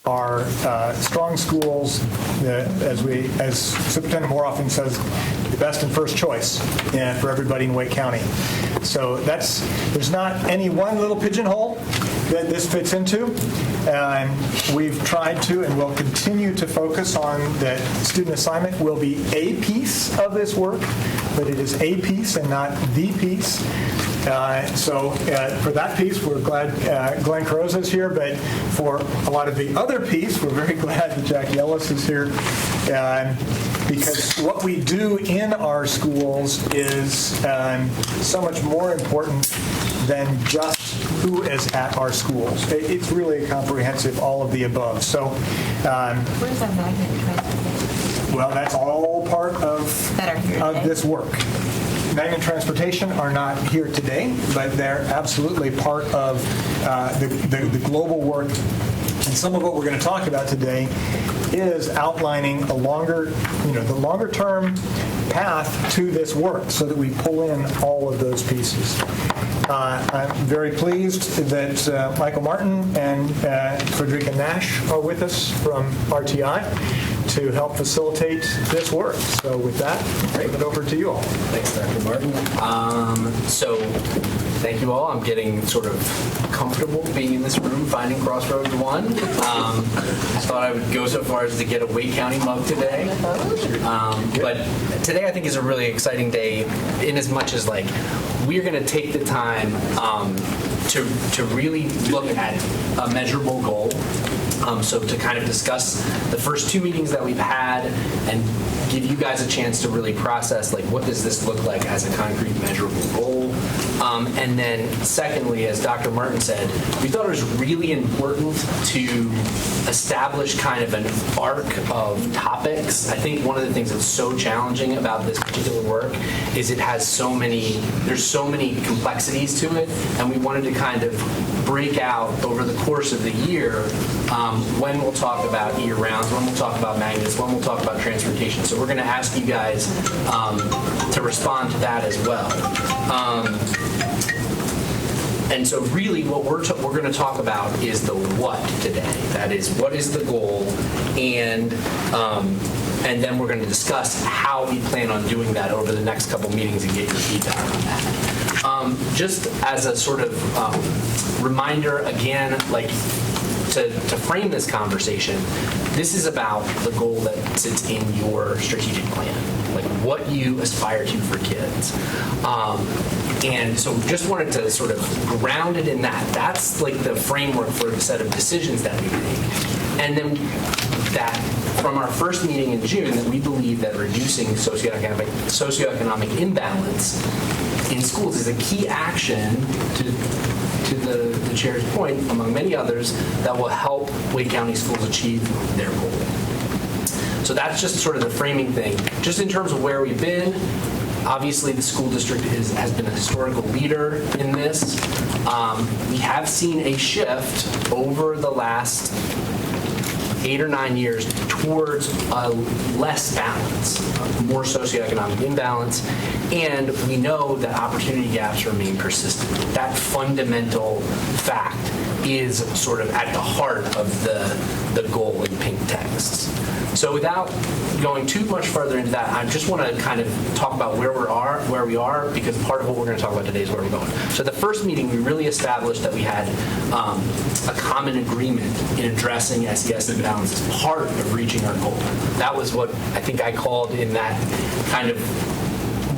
are strong schools, as Superintendent Moore often says, the best and first choice for everybody in Wake County. So there's not any one little pigeonhole that this fits into. We've tried to and will continue to focus on that student assignment will be a piece of this work, but it is a piece and not the piece. So for that piece, we're glad Glenn Carrozza is here, but for a lot of the other piece, we're very glad that Jackie Ellis is here, because what we do in our schools is so much more important than just who is at our schools. It's really a comprehensive all of the above. So, where's that magnet transportation? Well, that's all part of this work. Magnet Transportation are not here today, but they're absolutely part of the global work. And some of what we're going to talk about today is outlining the longer-term path to this work so that we pull in all of those pieces. I'm very pleased that Michael Martin and Frederica Nash are with us from RTI to help facilitate this work. So with that, I'll give it over to you all. Thanks, Dr. Martin. So thank you all. I'm getting sort of comfortable being in this room, finding Crossroads 1. I thought I would go so far as to get a Wake County mug today. But today I think is a really exciting day in as much as we're going to take the time to really look at a measurable goal. So to kind of discuss the first two meetings that we've had and give you guys a chance to really process what does this look like as a concrete measurable goal. And then secondly, as Dr. Martin said, we thought it was really important to establish kind of an arc of topics. I think one of the things that's so challenging about this particular work is there's so many complexities to it, and we wanted to kind of break out over the course of the year when we'll talk about year-rounds, when we'll talk about magnets, when we'll talk about transportation. So we're going to ask you guys to respond to that as well. And so really what we're going to talk about is the what today. That is, what is the goal? And then we're going to discuss how we plan on doing that over the next couple meetings and get your feedback on that. Just as a sort of reminder, again, to frame this conversation, this is about the goal that sits in your strategic plan, what you aspire to for kids. And so just wanted to sort of ground it in that. That's the framework for the set of decisions that we make. And then that from our first meeting in June, that we believe that reducing socioeconomic imbalance in schools is a key action to the chair's point, among many others, that will help Wake County schools achieve their goal. So that's just sort of the framing thing. Just in terms of where we've been, obviously the school district has been a historical leader in this. We have seen a shift over the last 8 or 9 years towards a less balance, more socioeconomic imbalance, and we know that opportunity gaps remain persistent. That fundamental fact is sort of at the heart of the goal in pink texts. So without going too much further into that, I just want to kind of talk about where we are, because part of what we're going to talk about today is where we're going. So the first meeting, we really established that we had a common agreement in addressing SES imbalance as part of reaching our goal. That was what I think I called in that kind of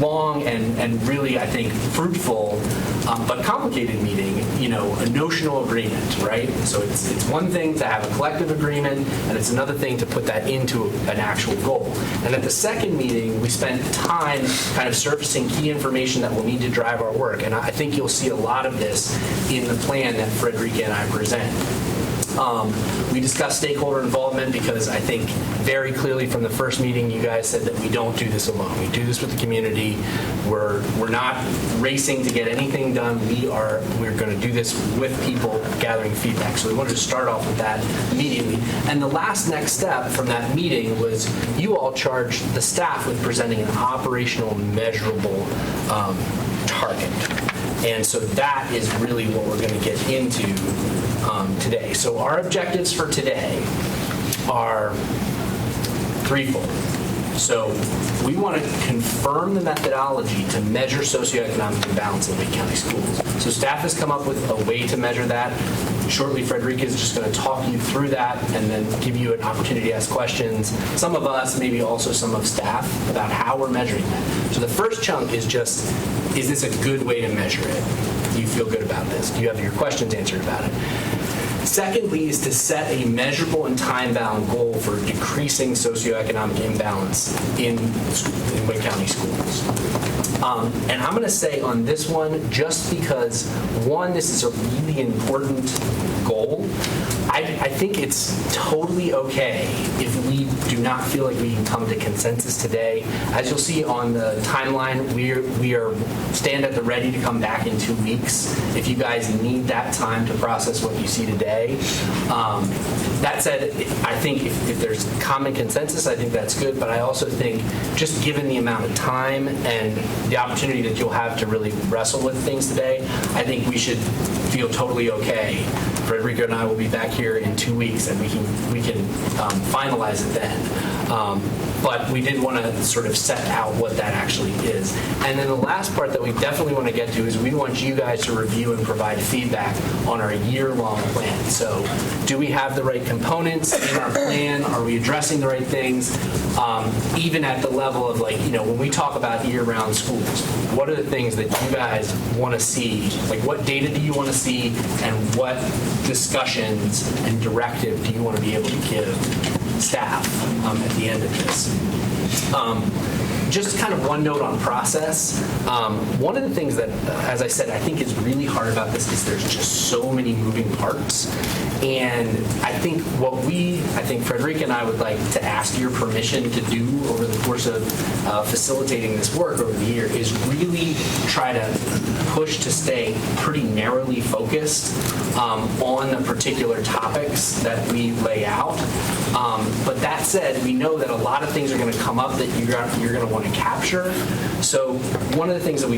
long and really, I think, fruitful but complicated meeting, a notional agreement, right? So it's one thing to have a collective agreement, and it's another thing to put that into an actual goal. And at the second meeting, we spent time kind of surfacing key information that will need to drive our work. And I think you'll see a lot of this in the plan that Frederica and I present. We discussed stakeholder involvement because I think very clearly from the first meeting you guys said that we don't do this alone. We do this with the community. We're not racing to get anything done. We're going to do this with people gathering feedback. So we wanted to start off with that immediately. And the last next step from that meeting was you all charged the staff with presenting an operational measurable target. And so that is really what we're going to get into today. So our objectives for today are threefold. So we want to confirm the methodology to measure socioeconomic imbalance in Wake County schools. So staff has come up with a way to measure that. Shortly, Frederica is just going to talk you through that and then give you an opportunity to ask questions. Some of us, maybe also some of staff, about how we're measuring that. So the first chunk is just, is this a good way to measure it? Do you feel good about this? Do you have your questions answered about it? Secondly is to set a measurable and time-bound goal for decreasing socioeconomic imbalance in Wake County schools. And I'm going to say on this one, just because, one, this is a really important goal, I think it's totally okay if we do not feel like we can come to consensus today. As you'll see on the timeline, we are stand at the ready to come back in 2 weeks if you guys need that time to process what you see today. That said, I think if there's common consensus, I think that's good, but I also think just given the amount of time and the opportunity that you'll have to really wrestle with things today, I think we should feel totally okay. Frederica and I will be back here in 2 weeks, and we can finalize it then. But we did want to sort of set out what that actually is. And then the last part that we definitely want to get to is we want you guys to review and provide feedback on our year-long plan. So do we have the right components in our plan? Are we addressing the right things? Even at the level of when we talk about year-round schools, what are the things that you guys want to see? Like what data do you want to see, and what discussions and directive do you want to be able to give staff at the end of this? Just kind of one note on process. One of the things that, as I said, I think is really hard about this is there's just so many moving parts. And I think Frederica and I would like to ask your permission to do over the course of facilitating this work over the year is really try to push to stay pretty narrowly focused on the particular topics that we lay out. But that said, we know that a lot of things are going to come up that you're going to want to capture. So one of the things that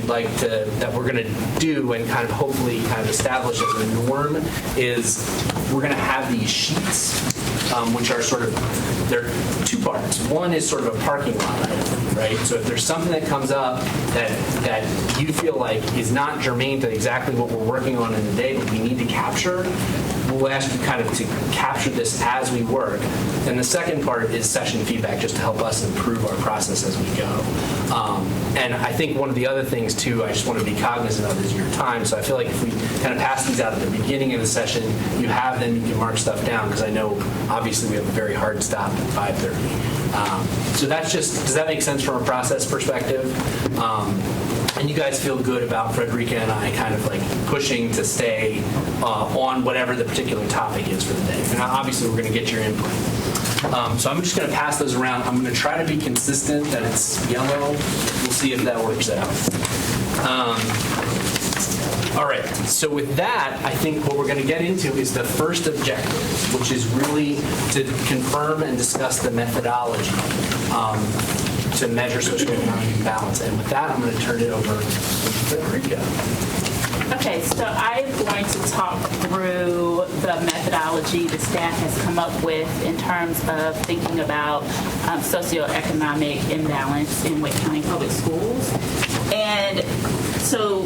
that we're going to do and kind of hopefully kind of establish as a norm is we're going to have these sheets, which are they're two parts. One is sort of a parking lot item, right? So if there's something that comes up that you feel like is not germane to exactly what we're working on in the day, but we need to capture, we'll ask you kind of to capture this as we work. And the second part is session feedback, just to help us improve our process as we go. And I think one of the other things, too, I just want to be cognizant of is your time. So I feel like if we kind of pass these out at the beginning of the session, you have them, you can mark stuff down, because I know, obviously, we have a very hard stop at 5:30. So that's just, does that make sense from a process perspective? And you guys feel good about Frederica and I kind of like pushing to stay on whatever the particular topic is for the day. And obviously, we're going to get your input. So I'm just going to pass those around. I'm going to try to be consistent that it's yellow. We'll see if that works out. All right. So with that, I think what we're going to get into is the first objective, which is really to confirm and discuss the methodology to measure socioeconomic imbalance. And with that, I'm going to turn it over to Frederica. Okay, so I'm going to talk through the methodology the staff has come up with in terms of thinking about socioeconomic imbalance in Wake County Public Schools. And so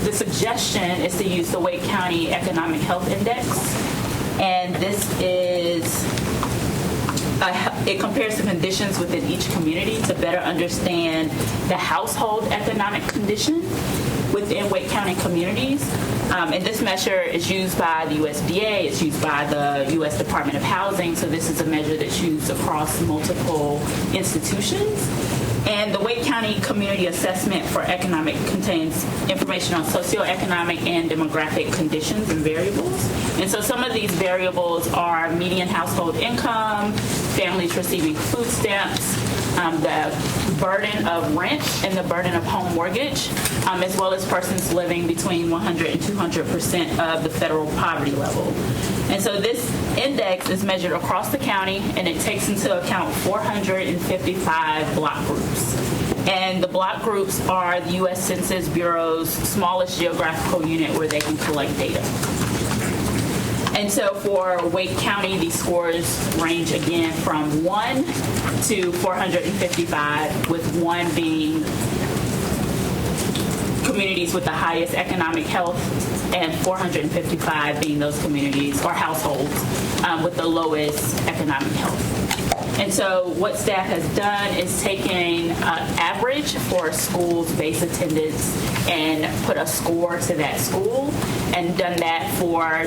the suggestion is to use the Wake County Economic Health Index. And this is it compares the conditions within each community to better understand the household economic condition within Wake County communities. And this measure is used by the USDA, it's used by the U.S. Department of Housing, so this is a measure that's used across multiple institutions. And the Wake County Community Assessment for Economic contains information on socioeconomic and demographic conditions and variables. And so some of these variables are median household income, families receiving food stamps, the burden of rent and the burden of home mortgage, as well as persons living between 100 and 200% of the federal poverty level. And so this index is measured across the county, and it takes into account 455 block groups. And the block groups are the U.S. Census Bureau's smallest geographical unit where they can collect data. And so for Wake County, these scores range again from 1 to 455, with 1 being communities with the highest economic health and 455 being those communities or households with the lowest economic health. And so what staff has done is taken average for schools' base attendance and put a score to that school, and done that for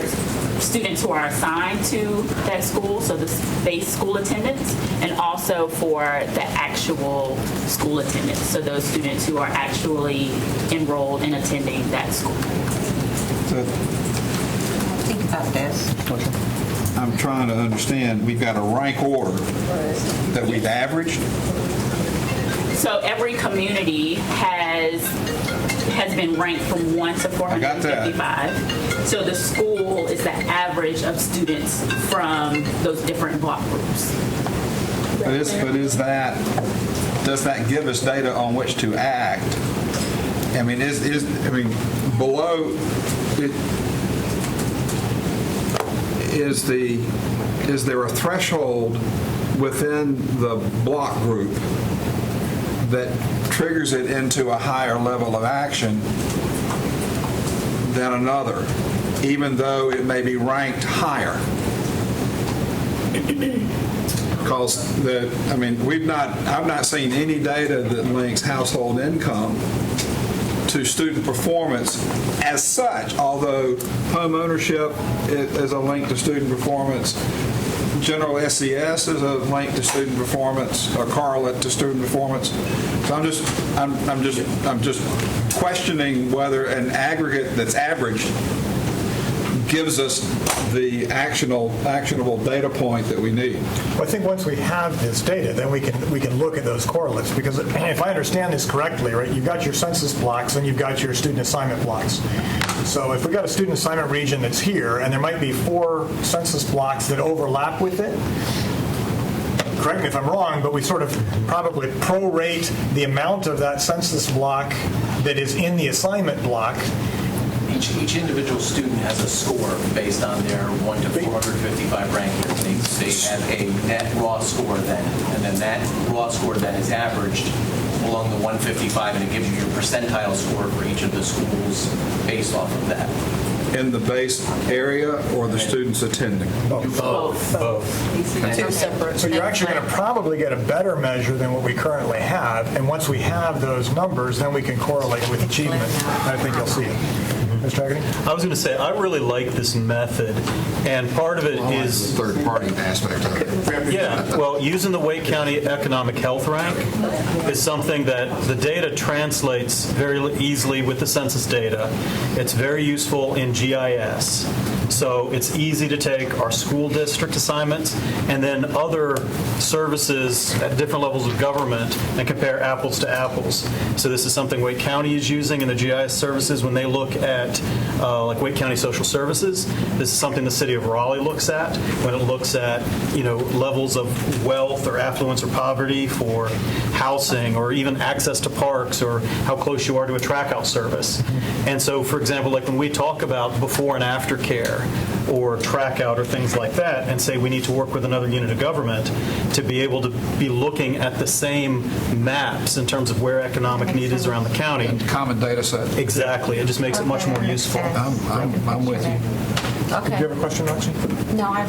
students who are assigned to that school, so the base school attendance, and also for the actual school attendance, so those students who are actually enrolled in attending that school. Think about this. I'm trying to understand, we've got a rank order that we've averaged. So every community has been ranked from 1 to 455. So the school is the average of students from those different block groups. But does that give us data on which to act? I mean, below it, is there a threshold within the block group that triggers it into a higher level of action than another, even though it may be ranked higher? Because I've not seen any data that links household income to student performance as such, although home ownership is a link to student performance. General SES is a link to student performance, or correlate to student performance. So I'm just questioning whether an aggregate that's averaged gives us the actionable data point that we need. Well, I think once we have this data, then we can look at those correlates, because if I understand this correctly, right, you've got your census blocks and you've got your student assignment blocks. So if we've got a student assignment region that's here, and there might be 4 census blocks that overlap with it, correct me if I'm wrong, but we sort of probably prorate the amount of that census block that is in the assignment block. Each individual student has a score based on their 1 to 455 ranking. They have a net raw score then, and then that raw score then is averaged along the 155, and it gives you your percentile score for each of the schools based off of that. In the base area or the students attending? Both. Two separate. So you're actually going to probably get a better measure than what we currently have, and once we have those numbers, then we can correlate with achievement. I think you'll see it. Mr. Haggerty? I was going to say, I really like this method, and part of it is... the third-party aspect of it. Yeah, well, using the Wake County Economic Health Rank is something that the data translates very easily with the census data. It's very useful in GIS. So it's easy to take our school district assignments and then other services at different levels of government and compare apples to apples. So this is something Wake County is using in the GIS services when they look at like Wake County Social Services. This is something the city of Raleigh looks at when it looks at, levels of wealth or affluence or poverty for housing or even access to parks or how close you are to a track-out service. And so, for example, like when we talk about before and after care or track-out or things like that and say we need to work with another unit of government to be able to be looking at the same maps in terms of where economic need is around the county. Common data set. Exactly. It just makes it much more useful. I'm with you. Okay. Do you have a question, Roxy? No, I'm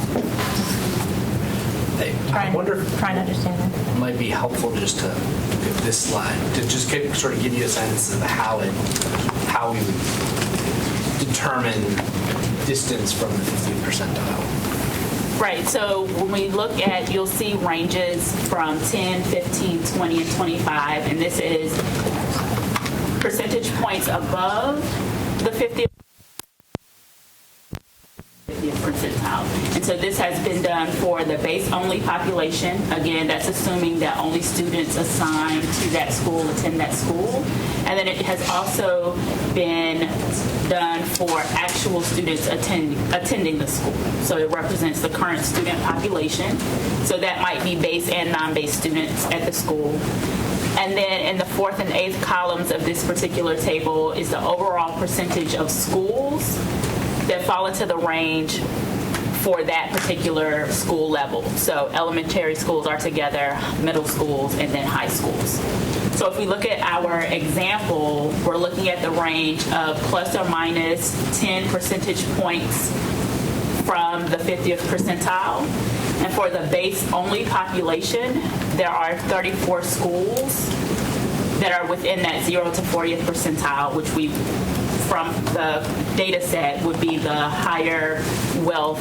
I wonder if trying to understand that. it might be helpful just to look at this slide to just sort of give you a sense of how we would determine distance from the 50th percentile. Right, so when we look at, you'll see ranges from 10, 15, 20, and 25, and this is percentage points above the 50th percentile. And so this has been done for the base-only population. Again, that's assuming that only students assigned to that school attend that school. And then it has also been done for actual students attending the school. So it represents the current student population. So that might be base and non-base students at the school. And then in the 4th and 8th columns of this particular table is the overall percentage of schools that fall into the range for that particular school level. So elementary schools are together, middle schools, and then high schools. So if we look at our example, we're looking at the range of plus or minus 10 percentage points from the 50th percentile. And for the base-only population, there are 34 schools that are within that 0 to 40th percentile, which we, from the data set, would be the higher wealth,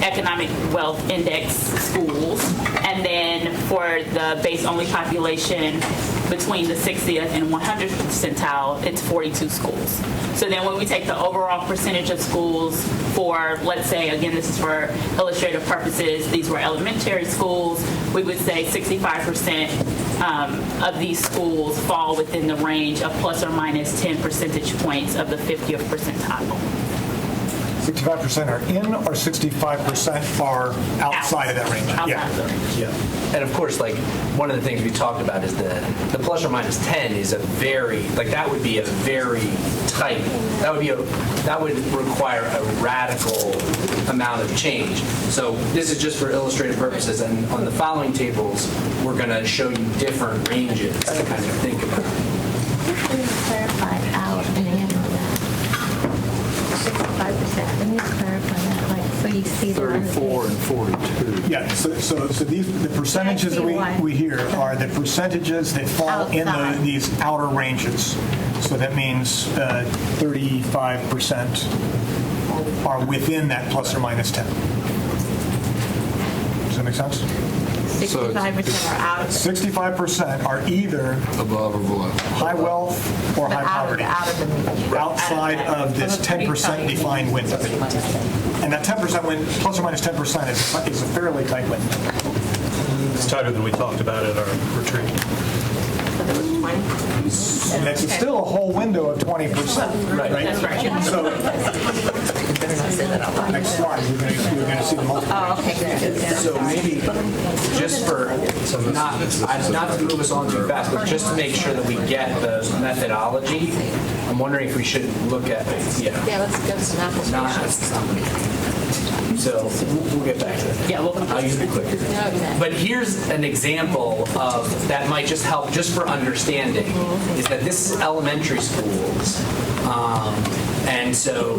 economic wealth index schools. And then for the base-only population between the 60th and 100th percentile, it's 42 schools. So then when we take the overall percentage of schools for, let's say, again, this is for illustrative purposes, these were elementary schools, we would say 65% of these schools fall within the range of plus or minus 10 percentage points of the 50th percentile. 65% are in, or 65% are outside of that range? Outside of the range. And of course, like, one of the things we talked about is the plus or minus 10 is a very, like, that would be a very tight, that would require a radical amount of change. So this is just for illustrative purposes, and on the following tables, we're going to show you different ranges to kind of think about. Let me clarify out and in on that. 65%. Let me clarify that. Like, so you see the 34 and 42. Yeah, so these, the percentages that we hear are the percentages that fall in these outer ranges. So that means 35% are within that plus or minus 10. Does that make sense? 65% are out of it. 65% are either Above or below. high wealth or high poverty, Out of the median. outside of this 10% defined window. And that 10% plus or minus 10% is a fairly tight window. It's tighter than we talked about at our retreat. So there was 20. And it's still a whole window of 20%. Right. That's right. So, next slide, you're going to see the multiple. Oh, okay, good. So maybe just for, not to move us on too fast, but just to make sure that we get the methodology, I'm wondering if we should look at, Yeah, let's go to some apples. So we'll get back to that. Yeah, I'll use the clicker. Okay. But here's an example of, that might just help, just for understanding, is that this is elementary schools. And so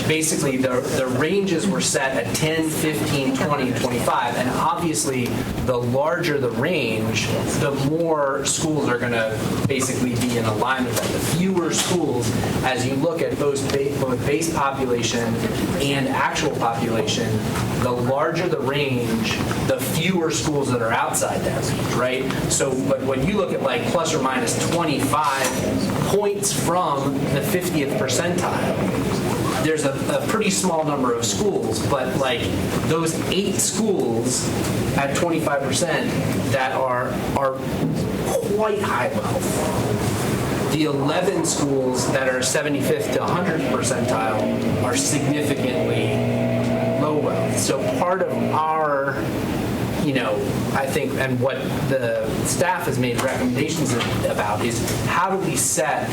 basically the ranges were set at 10, 15, 20, and 25. And obviously the larger the range, the more schools are going to basically be in alignment with that. The fewer schools, as you look at both base population and actual population, the larger the range, the fewer schools that are outside that range, right? So but when you look at like plus or minus 25 points from the 50th percentile, there's a pretty small number of schools, but like those 8 schools at 25% that are quite high wealth. The 11 schools that are 75th to 100th percentile are significantly low wealth. So part of our, I think, and what the staff has made recommendations about is how do we set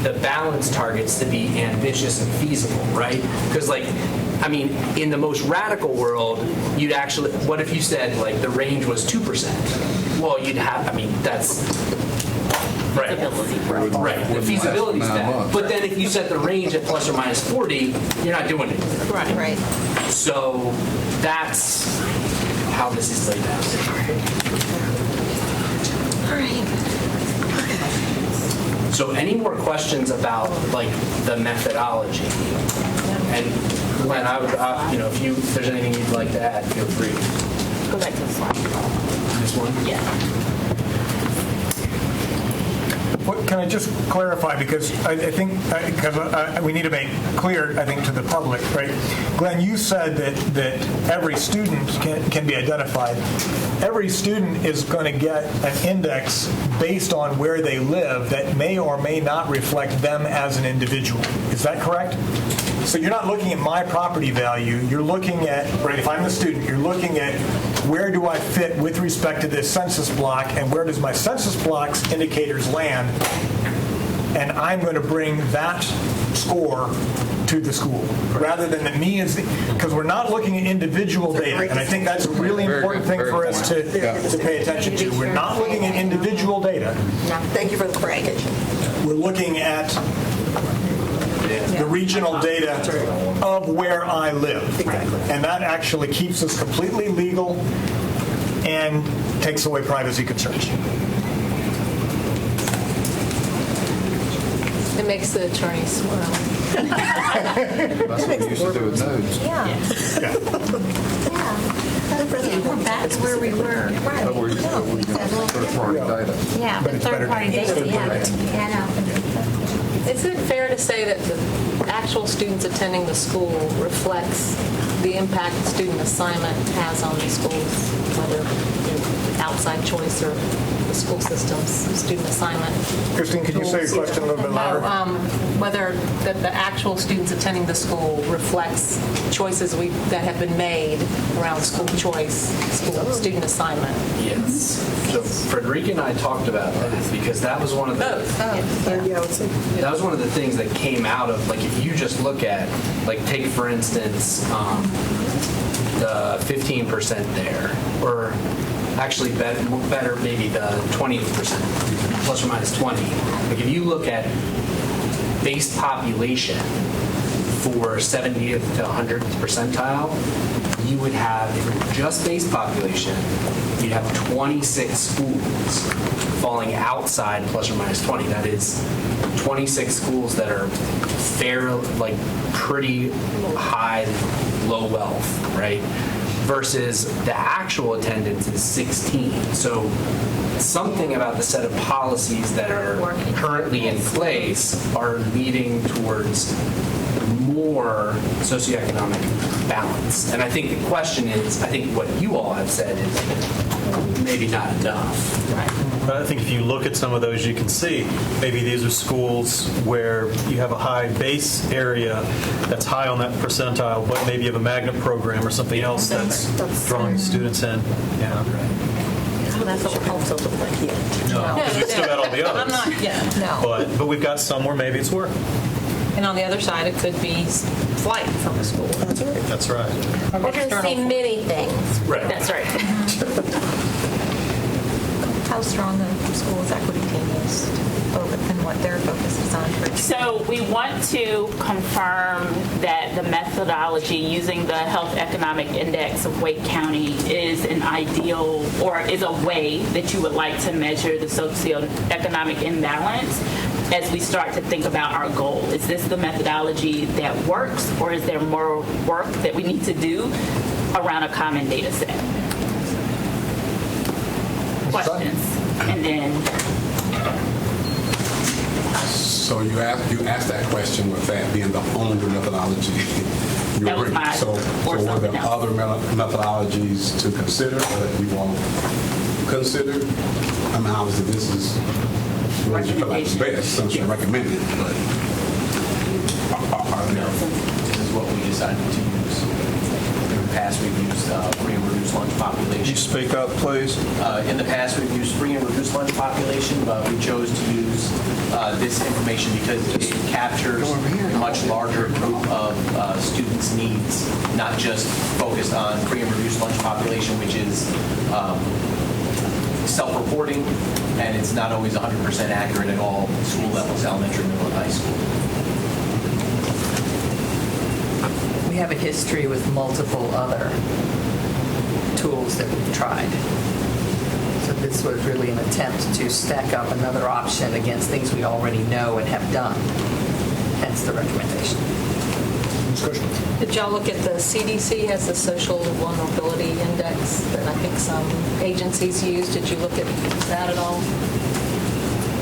the balance targets to be ambitious and feasible, right? Because in the most radical world, you'd actually, what if you said like the range was 2%? Well, you'd have, that's, right. Right, the feasibility's bad. But then if you set the range at plus or minus 40, you're not doing it. Right. So that's how this is laid out. All right. So any more questions about the methodology? And Glenn, I would, if there's anything you'd like to add, feel free. Go back to the slide. This one? Yeah. Can I just clarify, because I think we need to make clear, I think, to the public, right? Glenn, you said that every student can be identified. Every student is going to get an index based on where they live that may or may not reflect them as an individual. Is that correct? So you're not looking at my property value, you're looking at, right, if I'm the student, you're looking at where do I fit with respect to this census block, and where does my census block's indicators land, and I'm going to bring that score to the school, rather than that me as, because we're not looking at individual data, and I think that's a really important thing for us to pay attention to. We're not looking at individual data. Thank you for the clarification. We're looking at the regional data of where I live. Exactly. And that actually keeps us completely legal and takes away privacy concerns. It makes the attorney smile. That's what we used to do with nodes. We're back to where we were. But we're third-party data. Yeah, but third-party data, yeah. Is it fair to say that the actual students attending the school reflects the impact student assignment has on the schools, whether outside choice or the school system's student assignment? Christine, could you say your question a little bit louder? Whether the actual students attending the school reflects choices that have been made around school choice, school student assignment. Yes. So Frederica and I talked about that because that was one of the that was one of the things that came out of, like, if you just look at, like, take for instance the 15% there, or actually better maybe the 20% plus or minus 20. Like, if you look at base population for 70th to 100th percentile, you would have, if it were just base population, you'd have 26 schools falling outside plus or minus 20. That is 26 schools that are like pretty high, low wealth, right? Versus the actual attendance is 16. So something about the set of policies that are currently in place are leading towards more socioeconomic balance. And I think the question is, I think what you all have said is maybe not enough. Right. But I think if you look at some of those, you can see maybe these are schools where you have a high base area that's high on that percentile, but maybe you have a magnet program or something else that's drawing students in. Yeah. That's what we're also looking like here. No, because we've still got all the others. I'm not, yeah. No. But we've got some where maybe it's working. And on the other side, it could be flight from the school. That's right. That's right. We're going to see many things. Right. That's right. How strong the school's equity team is, and what their focus is on. So we want to confirm that the methodology using the Health Economic Index of Wake County is an ideal, or is a way that you would like to measure the socioeconomic imbalance as we start to think about our goal. Is this the methodology that works, or is there more work that we need to do around a common data set? Questions? And then So you asked that question with that being the only methodology. That was mine, So or were there something else. other methodologies to consider or that you won't consider? I mean, obviously this is what you feel like is best, since you recommend it, but are there? This is what we decided to use. In the past, we've used free and reduced lunch population. Could you speak up, please? In the past, we've used free and reduced lunch population, but we chose to use this information because it captures a much larger group of students' needs, not just focused on free and reduced lunch population, which is self-reporting, and it's not always 100% accurate at all school levels, elementary, middle, and high school. We have a history with multiple other tools that we've tried. So this was really an attempt to stack up another option against things we already know and have done. Hence the recommendation. Did y'all look at the CDC has the social vulnerability index that I think some agencies use? Did you look at that at all?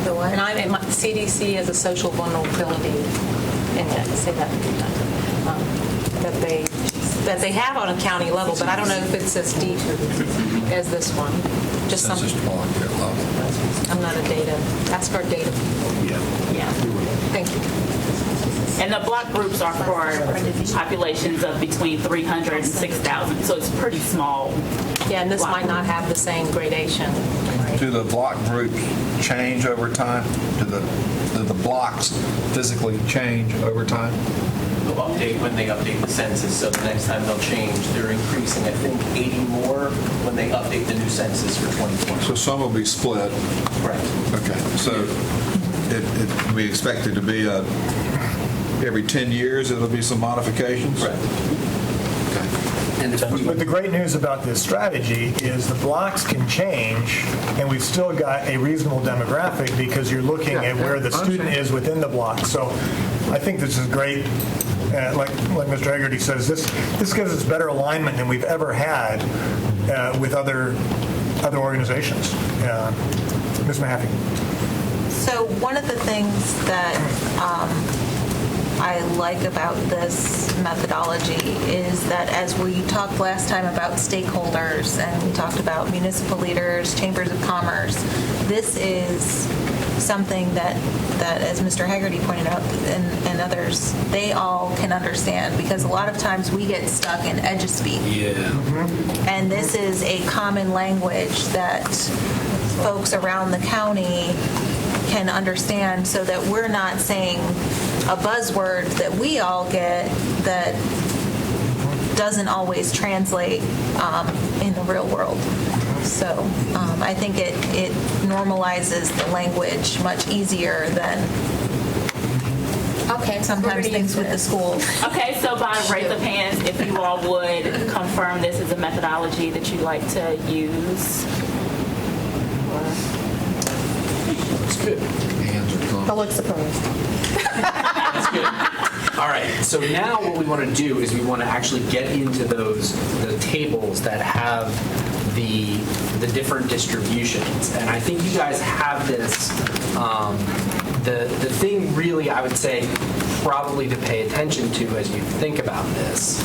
The what? And CDC has a social vulnerability index. Say that a few times. That they have on a county level, but I don't know if it's as deep as this one. Just some. I'm not a data. Ask our data people. Yeah. Yeah. Thank you. And the block groups are for populations of between 300 and 6,000, so it's pretty small. Yeah, and this might not have the same gradation. Do the block groups change over time? Do the blocks physically change over time? They'll update when they update the census, so the next time they'll change, they're increasing, I think, 80 more when they update the new census for 2020. So some will be split. Correct. Okay, so we expect it to be every 10 years, it'll be some modifications? Correct. But the great news about this strategy is the blocks can change, and we've still got a reasonable demographic because you're looking at where the student is within the block. So I think this is great. Like Mr. Haggerty says, this gives us better alignment than we've ever had with other organizations. Ms. Mahaffey. So one of the things that I like about this methodology is that as we talked last time about stakeholders and we talked about municipal leaders, chambers of commerce, this is something that as Mr. Haggerty pointed out and others, they all can understand because a lot of times we get stuck in edge-speak. Yeah. And this is a common language that folks around the county can understand so that we're not saying a buzzword that we all get that doesn't always translate in the real world. So I think it normalizes the language much easier than sometimes things with the schools. Okay, so by raise of hands, if you all would confirm this is a methodology that you'd like to use. That's good. I look surprised. That's good. All right, so now what we want to do is we want to actually get into the tables that have the different distributions. And I think you guys have this. The thing really, I would say, probably to pay attention to as you think about this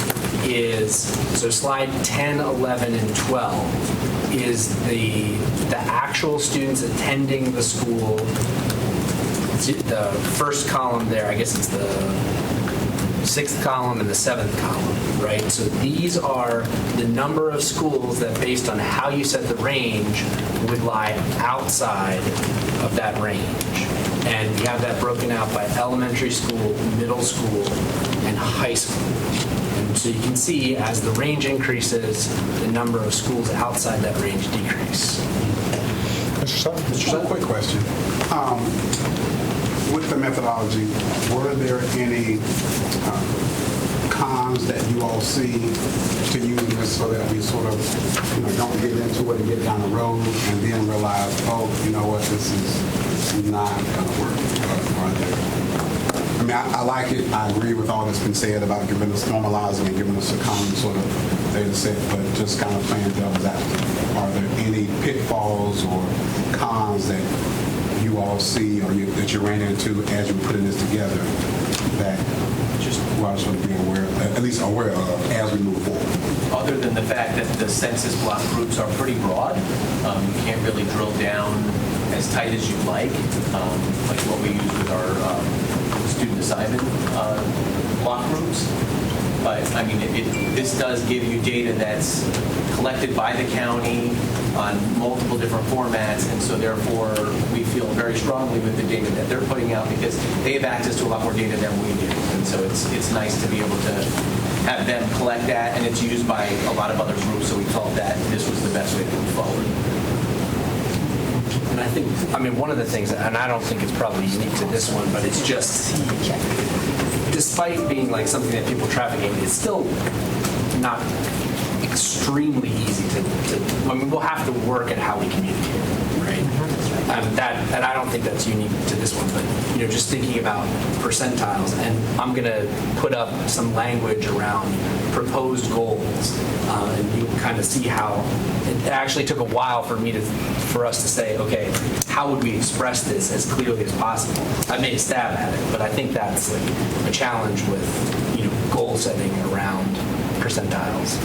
is, so slide 10, 11, and 12 is the actual students attending the school. The first column there, I guess it's the 6th column and the 7th column, right? So these are the number of schools that, based on how you set the range, would lie outside of that range. And we have that broken out by elementary school, middle school, and high school. And so you can see as the range increases, the number of schools outside that range decrease. Mr. Sutton? Just a quick question. With the methodology, were there any cons that you all see to use this so that we sort of, don't get into it and get down the road and then realize, oh, you know what, this is not going to work? I mean, I like it. I agree with all that's been said about giving us normalizing and giving us a common sort of data set, but just kind of playing devil's advocate. Are there any pitfalls or cons that you all see or that you ran into as you were putting this together that just well, sort of being aware, at least aware of as we move forward? Other than the fact that the census block groups are pretty broad, you can't really drill down as tight as you'd like what we use with our student assignment block groups. But I mean, this does give you data that's collected by the county on multiple different formats, and so therefore we feel very strongly with the data that they're putting out because they have access to a lot more data than we do, and so it's nice to be able to have them collect that, and it's used by a lot of other groups, so we felt that this was the best way to move forward. And I think, one of the things, and I don't think it's probably unique to this one, but it's just, despite being like something that people trafficking, it's still not extremely easy to we'll have to work at how we communicate, right? That I don't think that's unique to this one, but just thinking about percentiles, and I'm going to put up some language around proposed goals, and you can kind of see how it actually took a while for us to say, okay, how would we express this as clearly as possible? I made a stab at it, but I think that's like a challenge with goal setting around percentiles.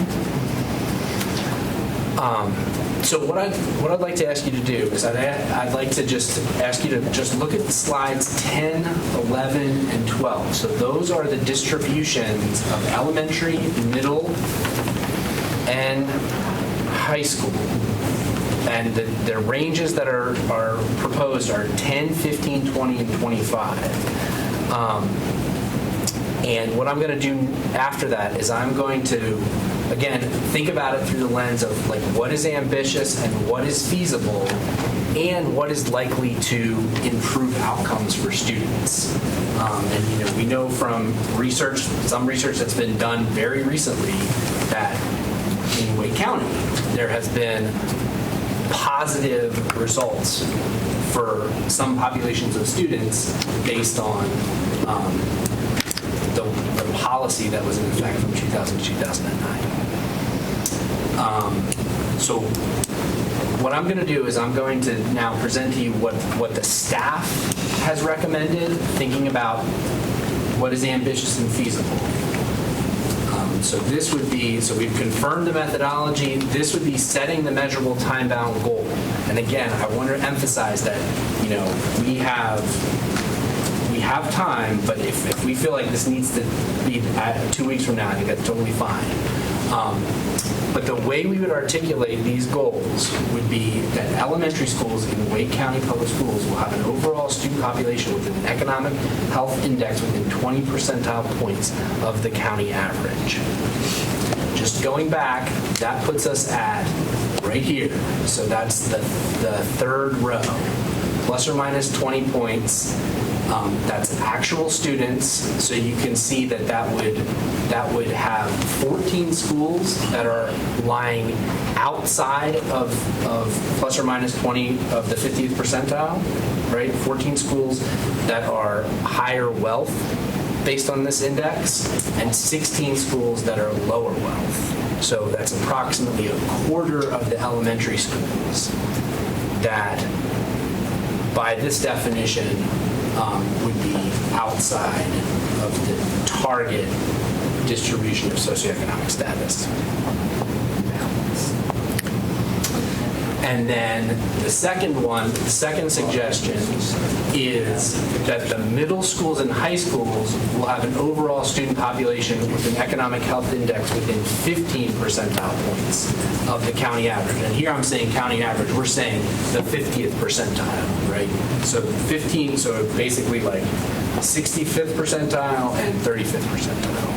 So what I'd like to ask you to do is I'd like to just ask you to just look at slides 10, 11, and 12. So those are the distributions of elementary, middle, and high school. And the ranges that are proposed are 10, 15, 20, and 25. And what I'm going to do after that is I'm going to, again, think about it through the lens of like what is ambitious and what is feasible and what is likely to improve outcomes for students. And we know from research, some research that's been done very recently, that in Wake County there has been positive results for some populations of students based on the policy that was in effect from 2000 to 2009. So what I'm going to do is I'm going to now present to you what the staff has recommended, thinking about what is ambitious and feasible. So this would be, so we've confirmed the methodology. This would be setting the measurable time-bound goal. And again, I want to emphasize that, we have time, but if we feel like this needs to be 2 weeks from now, I think that's totally fine. But the way we would articulate these goals would be that elementary schools in Wake County Public Schools will have an overall student population with an economic health index within 20 percentile points of the county average. Just going back, that puts us at right here. So that's the third row, plus or minus 20 points. That's actual students, so you can see that would have 14 schools that are lying outside of plus or minus 20 of the 50th percentile, right? 14 schools that are higher wealth based on this index, and 16 schools that are lower wealth. So that's approximately a quarter of the elementary schools that, by this definition, would be outside of the target distribution of socioeconomic status. And then the second suggestion is that the middle schools and high schools will have an overall student population with an economic health index within 15 percentile points of the county average. And here I'm saying county average, we're saying the 50th percentile, right? So 15, so basically like 65th percentile and 35th percentile.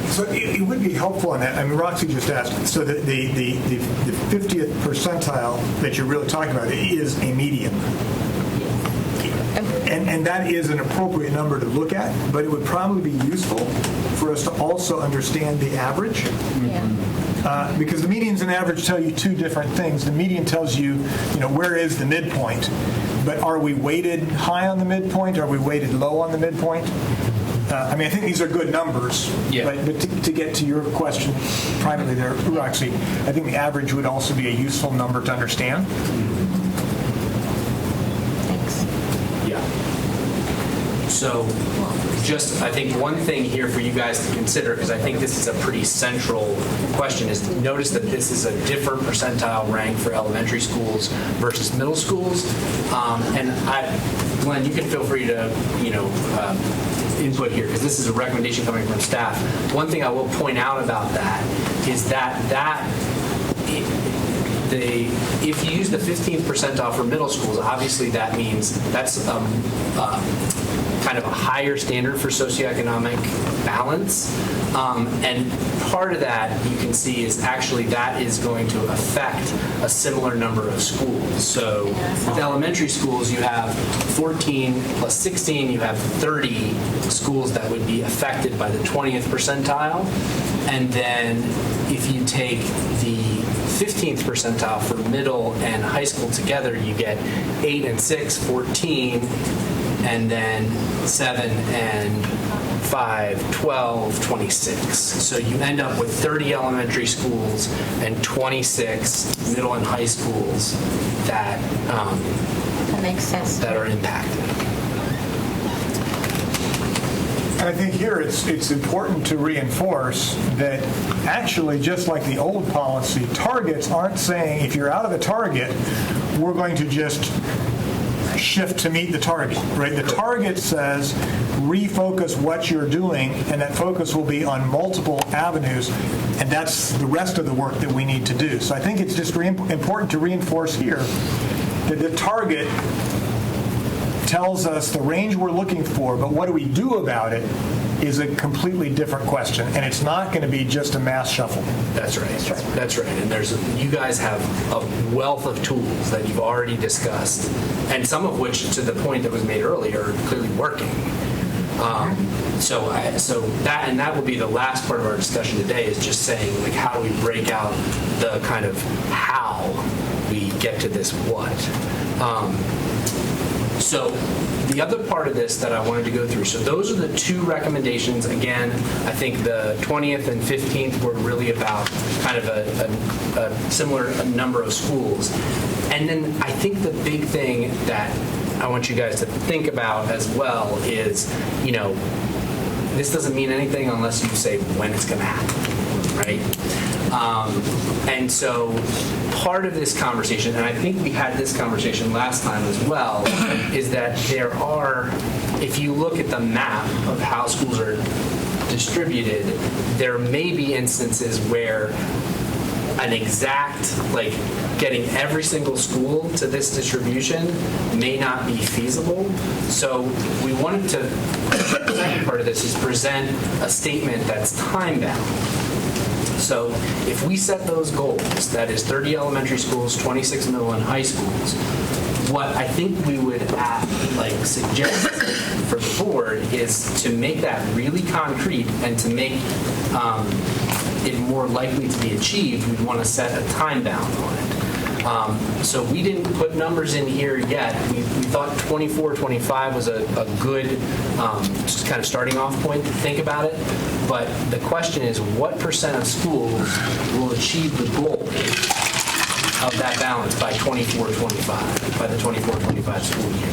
So it would be helpful on that. I mean, Roxy just asked, so the 50th percentile that you're really talking about is a median. And that is an appropriate number to look at, but it would probably be useful for us to also understand the average. Because the medians and average tell you two different things. The median tells you, where is the midpoint, but are we weighted high on the midpoint? Are we weighted low on the midpoint? I think these are good numbers, but to get to your question privately there, Roxy, I think the average would also be a useful number to understand. Thanks. Yeah. So I think one thing here for you guys to consider, because I think this is a pretty central question, is notice that this is a different percentile rank for elementary schools versus middle schools. And Glenn, you can feel free to, input here, because this is a recommendation coming from staff. One thing I will point out about that is that if you use the 15th percentile for middle schools, obviously that means that's kind of a higher standard for socioeconomic balance. And part of that, you can see, is actually that is going to affect a similar number of schools. So with elementary schools, you have 14 plus 16, you have 30 schools that would be affected by the 20th percentile. And then if you take the 15th percentile for middle and high school together, you get 8 and 6, 14, and then 7 and 5, 12, 26. So you end up with 30 elementary schools and 26 middle and high schools that That makes sense. that are impacted. I think here it's important to reinforce that actually, just like the old policy, targets aren't saying if you're out of the target, we're going to just shift to meet the target, right? The target says refocus what you're doing, and that focus will be on multiple avenues, and that's the rest of the work that we need to do. So I think it's just important to reinforce here that the target tells us the range we're looking for, but what do we do about it is a completely different question, and it's not going to be just a mass shuffle. That's right. That's right. And you guys have a wealth of tools that you've already discussed, and some of which, to the point that was made earlier, are clearly working. So that will be the last part of our discussion today, is just saying, like, how do we break out the kind of how we get to this what. So the other part of this that I wanted to go through, so those are the two recommendations. Again, I think the 20th and 15th were really about kind of a similar number of schools. And then I think the big thing that I want you guys to think about as well is, this doesn't mean anything unless you say when it's going to happen, right? And so part of this conversation, and I think we had this conversation last time as well, is that there are, if you look at the map of how schools are distributed, there may be instances where an exact, like, getting every single school to this distribution may not be feasible. So we wanted to, the second part of this is present a statement that's time-bound. So if we set those goals, that is 30 elementary schools, 26 middle and high schools, what I think we would suggest for the board is to make that really concrete and to make it more likely to be achieved. We'd want to set a time bound on it. So we didn't put numbers in here yet. We thought 24, 25 was a good just kind of starting off point to think about it. But the question is, what percent of schools will achieve the goal of that balance by 24-25, by the 24-25 school year?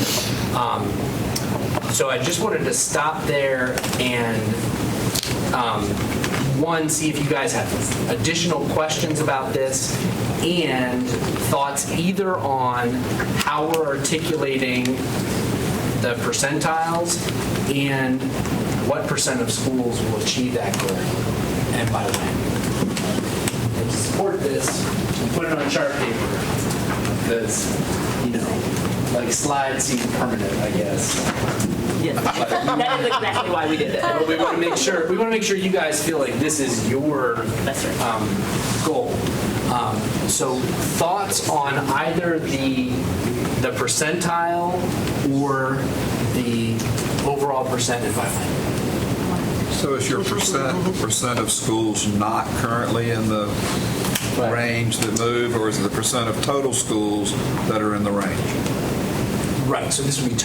So I just wanted to stop there and one, see if you guys have additional questions about this and thoughts either on how we're articulating the percentiles and what percent of schools will achieve that goal and by when. And to support this, we put it on chart paper because, like slides seem permanent, I guess. Yes, that is exactly why we did it. But we want to make sure you guys feel like this is your goal. So thoughts on either the percentile or the overall percent and by when? So is your percent of schools not currently in the range that move, or is it the percent of total schools that are in the range? Right. So this would be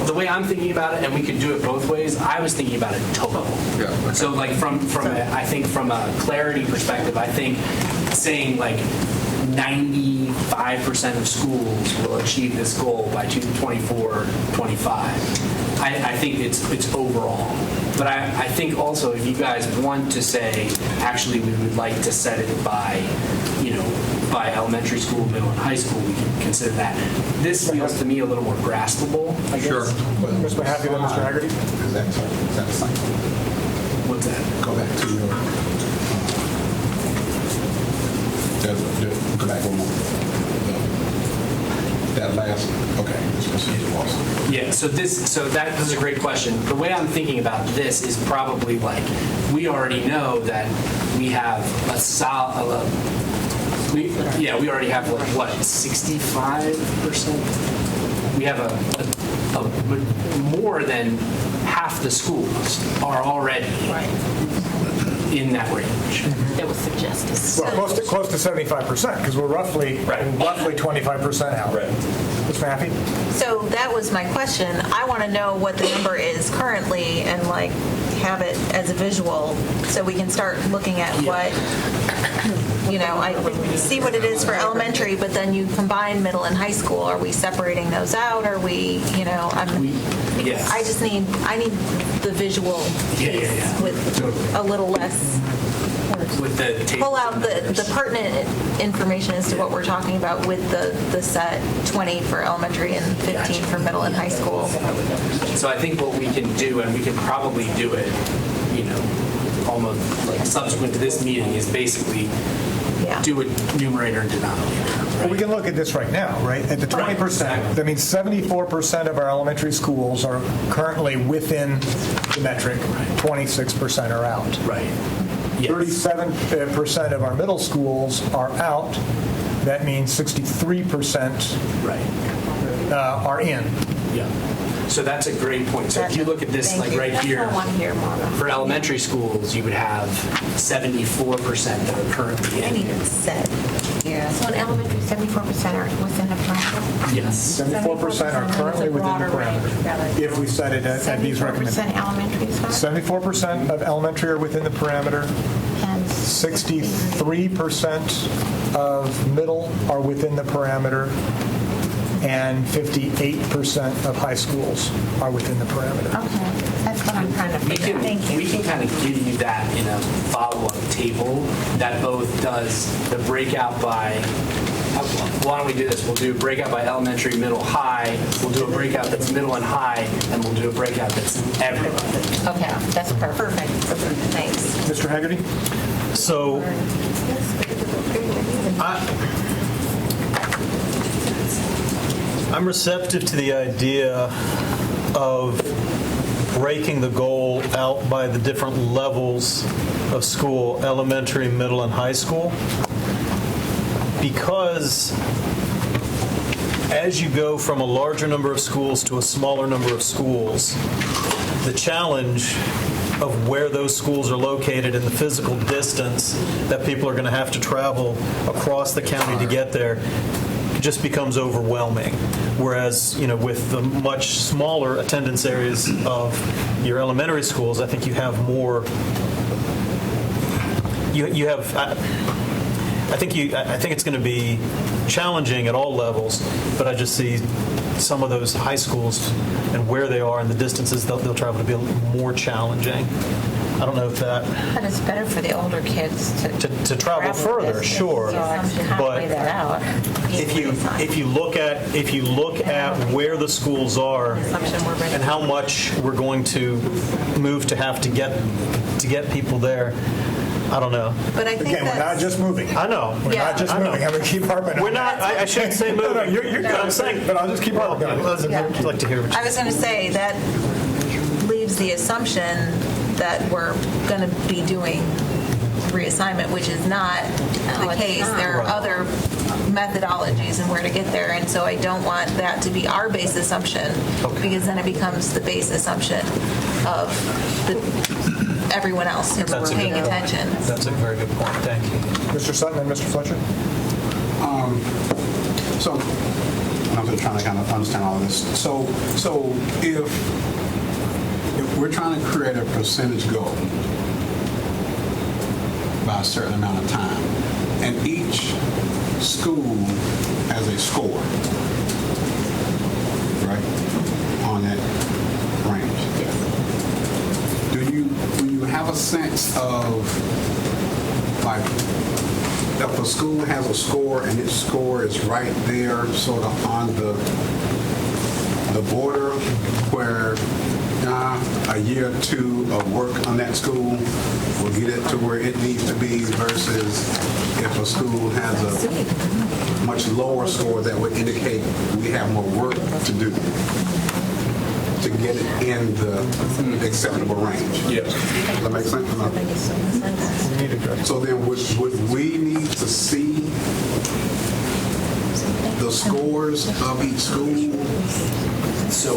the way I'm thinking about it, and we could do it both ways. I was thinking about it total. Yeah. Okay. So like I think from a clarity perspective, I think saying like 95% of schools will achieve this goal by 24-25. I think it's overall. But I think also if you guys want to say, actually we would like to set it by, by elementary school, middle, and high school, we can consider that. This feels to me a little more graspable, I guess. Sure. Mr. Happy with Mr. Haggerty? Is that a cycle? What's that? Go back to your, go back one more. That last, okay, this procedure also. Yeah, so that is a great question. The way I'm thinking about this is probably like, we already know that we have a solid, we already have like, what, 65%? We have a more than half the schools are already in that range. It was suggested. Well, close to 75%, because we're roughly 25% out. Right. Ms. Maffey? So that was my question. I want to know what the number is currently and have it as a visual so we can start looking at what, I see what it is for elementary, but then you combine middle and high school. Are we separating those out? Are we, Yes. I need the visual piece with a little less. With the tables Pull out and numbers. the pertinent information as to what we're talking about with the set 20 for elementary and 15 for middle and high school. So I think what we can do, and we can probably do it, almost like subsequent to this meeting, is basically Yeah. do a numerator and denominator. Well, we can look at this right now, right? At the 20%, that means 74% of our elementary schools are currently within the metric, 26% are out. Right. Yes. 37% of our middle schools are out. That means 63% Right. are in. Yeah. So that's a great point. So if you look at this, Thank like you. right That's here, what I want to hear more about. for elementary schools, you would have 74% that are currently I in need here. it set. Yeah. So in elementary, 74% are within the parameter? Yes. 74% are currently within the parameter. If we set it at these recommendations. 74% elementary is fine? 74% of elementary are within the parameter. And 63% of middle are within the parameter, and 58% of high schools are within the parameter. Okay, that's what I'm trying to We figure can, out. we can kind of give you that in a follow-up table that both does the breakout by, why don't we do this? We'll do a breakout by elementary, middle, high. We'll do a breakout that's middle and high, and we'll do a breakout that's everybody. Okay, that's perfect. Thanks. Mr. Haggerty? So I'm receptive to the idea of breaking the goal out by the different levels of school, elementary, middle, and high school, because as you go from a larger number of schools to a smaller number of schools, the challenge of where those schools are located and the physical distance that people are going to have to travel across the county to get there just becomes overwhelming. Whereas, with the much smaller attendance areas of your elementary schools, I think you have more. You have. I think it's going to be challenging at all levels, but I just see some of those high schools and where they are and the distances they'll travel to be a little more challenging. I don't know if that But it's better for the older kids to travel further, distance, sure, So I can't but weigh that out. if you look at where the schools are and how much we're going to move to have to get people there, I don't know. But I think Again, we're not that's, just moving. I know. We're not just I know. moving. I'm going to keep harping on We're not. that. I shouldn't say moving. No, you're good. But I'm saying. But I'll just keep harping on it. I'd like to hear what you I was going to say that leaves the assumption that we're going to be doing reassignment, which is not the case. There are other methodologies and where to get there, and so I don't want that to be our base assumption, because then it becomes the base assumption of everyone else who's That's a paying good point. attention. That's a very good point. Thank you. Mr. Sutton and Mr. Fletcher? So, I'm just trying to kind of understand all of this. So if we're trying to create a percentage goal by a certain amount of time, and each school has a score, right, on that range. Do you have a sense of, like, if a school has a score and its score is right there, sort of on the border, where a year or two of work on that school will get it to where it needs to be, versus if a school has a much lower score that would indicate we have more work to do to get it in the acceptable range. Yes. Does that make sense? So then would we need to see the scores of each school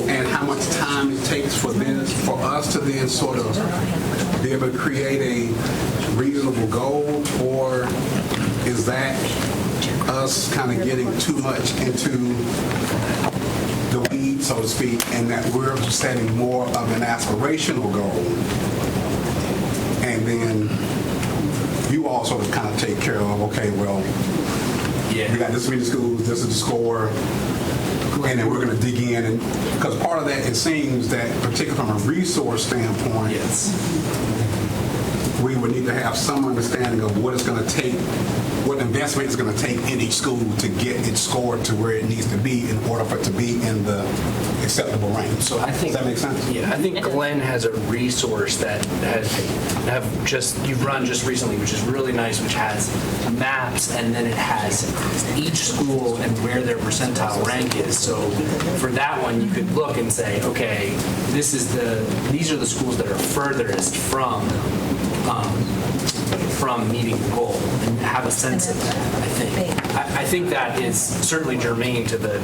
and how much time it takes for us to then sort of be able to create a reasonable goal? Or is that us kind of getting too much into the weeds, so to speak, and that we're setting more of an aspirational goal all sort of kind of take care of, okay, well, we got this many schools, this is the score, and then we're going to dig in, and because part of that, it seems that, particularly from a resource standpoint, we would need to have some understanding of what it's going to take, what investment is going to take in each school to get it scored to where it needs to be in order for it to be in the acceptable range. So I think, does that make sense? Yeah, I think Glenn has a resource that you've run just recently, which is really nice, which has maps, and then it has each school and where their percentile rank is. So for that one, you could look and say, okay, these are the schools that are furthest from meeting the goal, and have a sense of that. I think that is certainly germane to the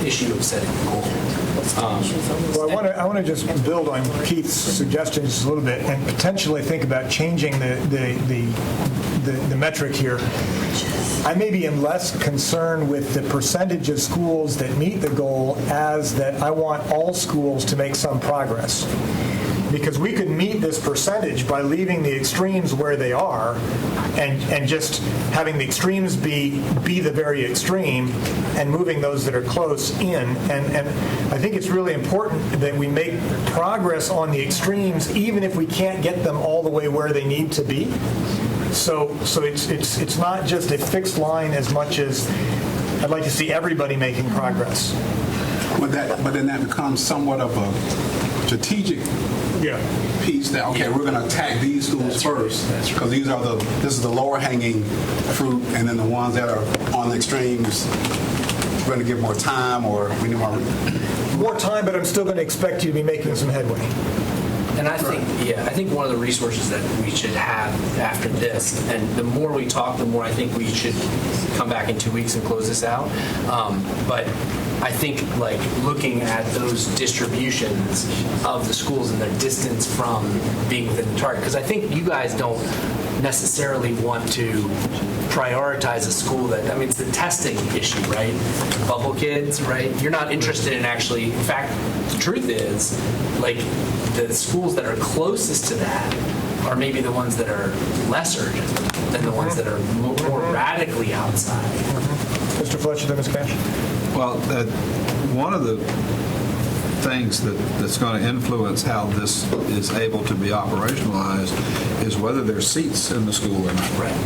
issue of setting the goal. Well, I want to just build on Keith's suggestions a little bit and potentially think about changing the metric here. I maybe am less concerned with the percentage of schools that meet the goal as that I want all schools to make some progress. Because we could meet this percentage by leaving the extremes where they are and just having the extremes be the very extreme and moving those that are close in. And I think it's really important that we make progress on the extremes even if we can't get them all the way where they need to be. So it's not just a fixed line as much as I'd like to see everybody making progress. But then that becomes somewhat of a strategic piece that, okay, we're going to attack these schools first because this is the lower hanging fruit, and then the ones that are on the extremes, we're going to give more time, or we need more time, but I'm still going to expect you to be making some headway. And I think one of the resources that we should have after this, and the more we talk, the more I think we should come back in 2 weeks and close this out. But I think like looking at those distributions of the schools and their distance from being within the target, because I think you guys don't necessarily want to prioritize a school that, I mean, it's the testing issue, right? Bubble kids, right? You're not interested in actually, in fact, the truth is, like, the schools that are closest to that are maybe the ones that are less urgent than the ones that are more radically outside. Mr. Fletcher, then Ms. Cash. Well, one of the things that's going to influence how this is able to be operationalized is whether there's seats in the school or not. Right.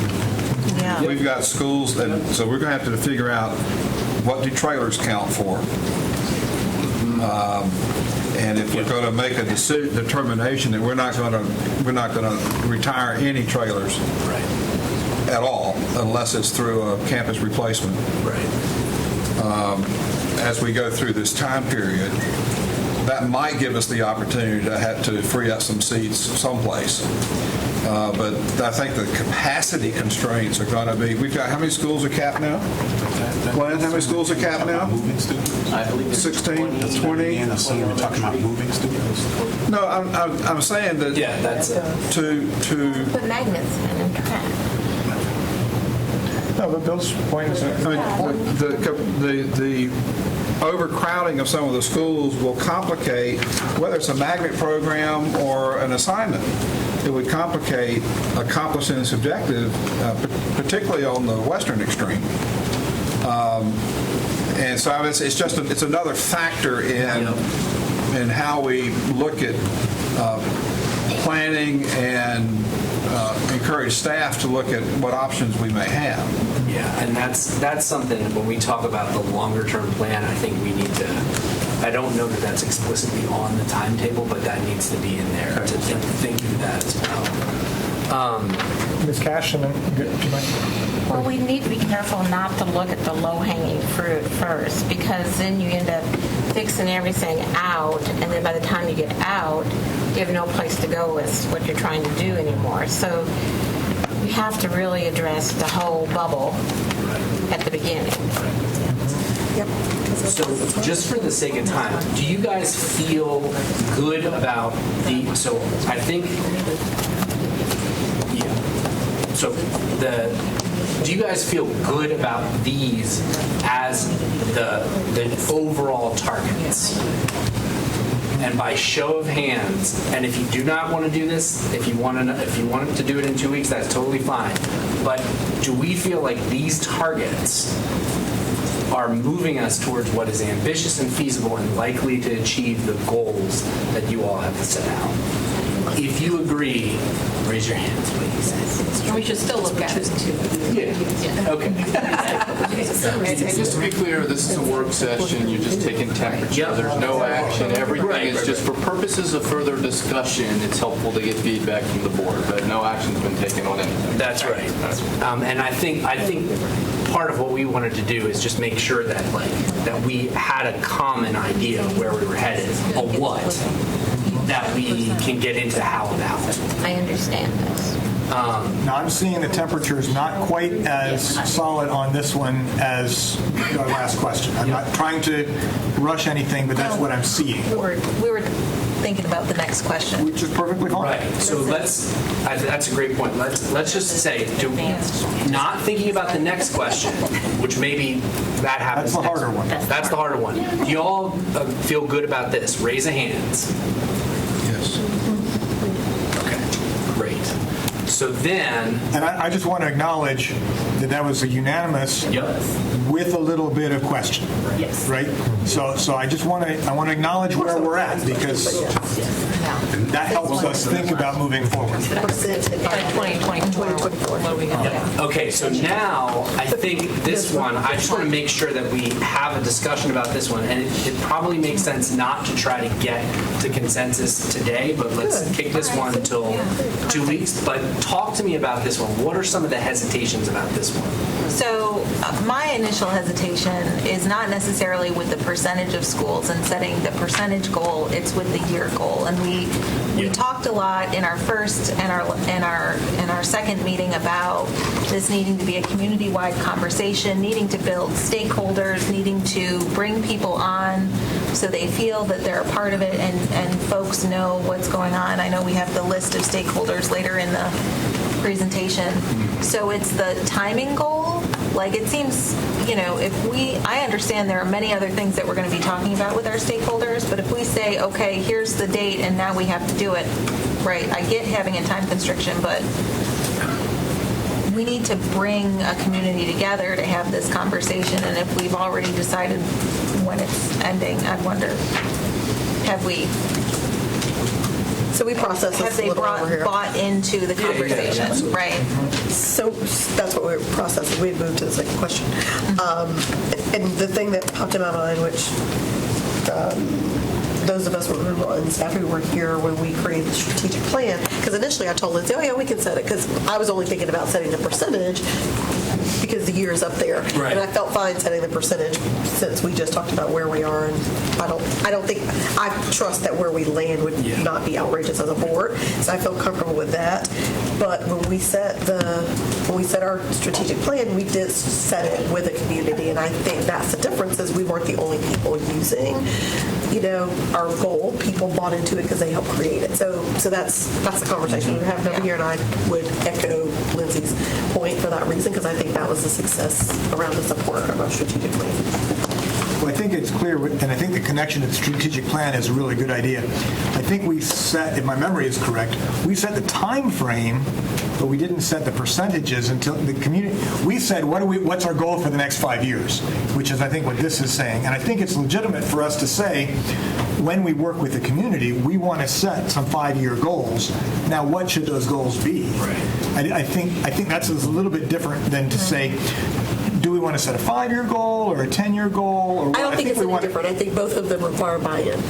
Yeah. We've got schools, and so we're going to have to figure out what do trailers count for. And if we're going to make a determination that we're not going to retire any trailers at all unless it's through a campus replacement. Right. As we go through this time period, that might give us the opportunity to have to free up some seats someplace. But I think the capacity constraints are going to be, we've got, how many schools are capped now? Glenn, how many schools are capped now? Moving students? I believe it's 16, 20? And so you're talking about moving students? No, I'm saying that that's to Put magnets in and track. No, but Bill's point is I mean, the overcrowding of some of the schools will complicate, whether it's a magnet program or an assignment, it would complicate accomplishing this objective, particularly on the western extreme. And so it's another factor in how we look at planning and encourage staff to look at what options we may have. Yeah, and that's something when we talk about the longer term plan, I think we need to, I don't know that that's explicitly on the timetable, but that needs to be in there to think through that as well. Ms. Cash, and then Well, we need to be careful not to look at the low-hanging fruit first, because then you end up fixing everything out, and then by the time you get out, you have no place to go with what you're trying to do anymore. So we have to really address the whole bubble at the beginning. Yep. So just for the sake of time, do you guys feel good about so I think, do you guys feel good about these as the overall targets? And by show of hands, and if you do not want to do this, if you want to do it in 2 weeks, that's totally fine. But do we feel like these targets are moving us towards what is ambitious and feasible and likely to achieve the goals that you all have set out? If you agree, raise your hands, please. And we should still look at it too. Yeah. Okay. Just to be clear, this is a work session. You're just taking temperature. Yep. There's no action. Everything Right. is just for purposes of further discussion. It's helpful to get feedback from the board, but no action's been taken on anything. That's right. And I think part of what we wanted to do is just make sure that that we had a common idea of where we were headed, a what, that we can get into how about. I understand this. Now, I'm seeing the temperature is not quite as solid on this one as our last question. I'm not trying to rush anything, but that's what I'm seeing, We were thinking about the next question. which is perfectly fine. Right. So that's a great point. Let's just say, not thinking about the next question, which maybe that happens. That's the harder one. That's the harder one. Do you all feel good about this? Raise of hands. Yes. Okay. Great. So then, And I just want to acknowledge that that was a unanimous with a little bit of question. Yes. Right? So I just want to acknowledge where we're at, because that helps us think about moving forward. By 2024. What do we have? okay, so now I think this one, I just want to make sure that we have a discussion about this one, and it probably makes sense not to try to get to consensus today, but let's kick this one until 2 weeks. But talk to me about this one. What are some of the hesitations about this one? So my initial hesitation is not necessarily with the percentage of schools and setting the percentage goal, it's with the year goal. And we talked a lot in our first and our second meeting about this needing to be a community-wide conversation, needing to build stakeholders, needing to bring people on so they feel that they're a part of it and folks know what's going on. I know we have the list of stakeholders later in the presentation. So it's the timing goal. Like, it seems, I understand there are many other things that we're going to be talking about with our stakeholders, but if we say, okay, here's the date and now we have to do it, right? I get having a time constriction, but we need to bring a community together to have this conversation. And if we've already decided when it's ending, I wonder, have we? So we process this Have a they little over here. bought into the conversation? Right. So that's what we were processing. We had moved to the second question. And the thing that popped in my mind, which those of us who were on staff who were here when we created the strategic plan, because initially I told Lindsay, oh yeah, we can set it, because I was only thinking about setting the percentage because the year is up there. Right. And I felt fine setting the percentage since we just talked about where we are, and I don't think, I trust that where we land would not be outrageous as a board, so I feel comfortable with that. But when we set our strategic plan, we did set it with a community, and I think that's the difference, is we weren't the only people using, our goal. People bought into it because they helped create it. So that's the conversation we're having over here, and I would echo Lindsay's point for that reason, because I think that was a success around the support of our strategic plan. Well, I think it's clear, and I think the connection to the strategic plan is a really good idea. I think we set, if my memory is correct, we set the time frame, but we didn't set the percentages until the community. We said, what's our goal for the next 5 years, which is, I think, what this is saying. And I think it's legitimate for us to say, when we work with the community, we want to set some 5-year goals. Now, what should those goals be? Right. I think that's a little bit different than to say, do we want to set a 5-year goal or a 10-year goal? Or I don't think it's any different. I think both of them require buy-in.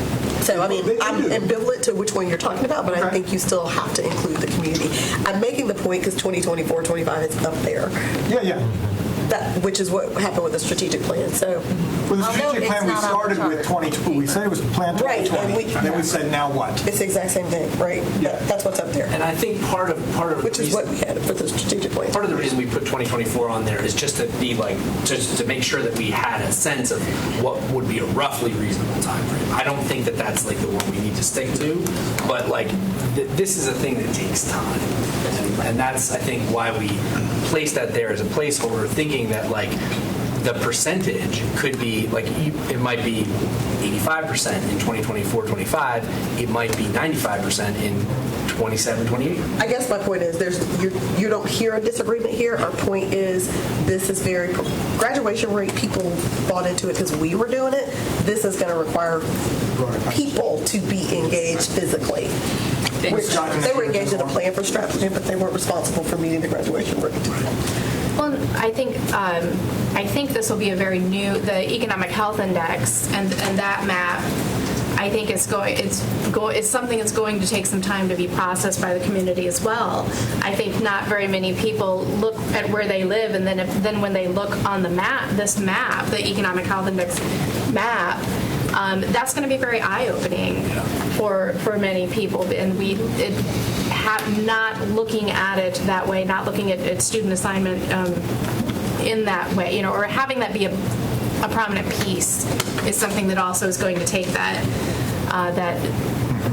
So, I'm ambivalent to which one you're talking about, but I think you still have to include the community. I'm making the point because 2024, 25 is up there. Yeah. Which is what happened with the strategic plan. So, with the strategic plan, we started with 2020. We said it was Plan 2020, right, and then we said, now what? It's the exact same thing, right? Yeah. That's what's up there. And I think part of which is what we had for the strategic plan. Part of the reason we put 2024 on there is just to be just to make sure that we had a sense of what would be a roughly reasonable time frame. I don't think that that's the one we need to stick to, but this is a thing that takes time, and that's, I think, why we placed that there as a placeholder, thinking that the percentage could be like, it might be 85% in 2024, 25. It might be 95% in 27, 28. I guess my point is you don't hear a disagreement here. Our point is this is very graduation rate. People bought into it because we were doing it. This is going to require people to be engaged physically. They were engaged in a plan for strategy, but they weren't responsible for meeting the graduation rate. Well, I think this will be a very new, the Economic Health Index and that map, I think it's something that's going to take some time to be processed by the community as well. I think not very many people look at where they live, and then when they look on the map, the Economic Health Index map, that's going to be very eye-opening for many people, and not looking at it that way, not looking at student assignment in that way, or having that be a prominent piece is something that also is going to take that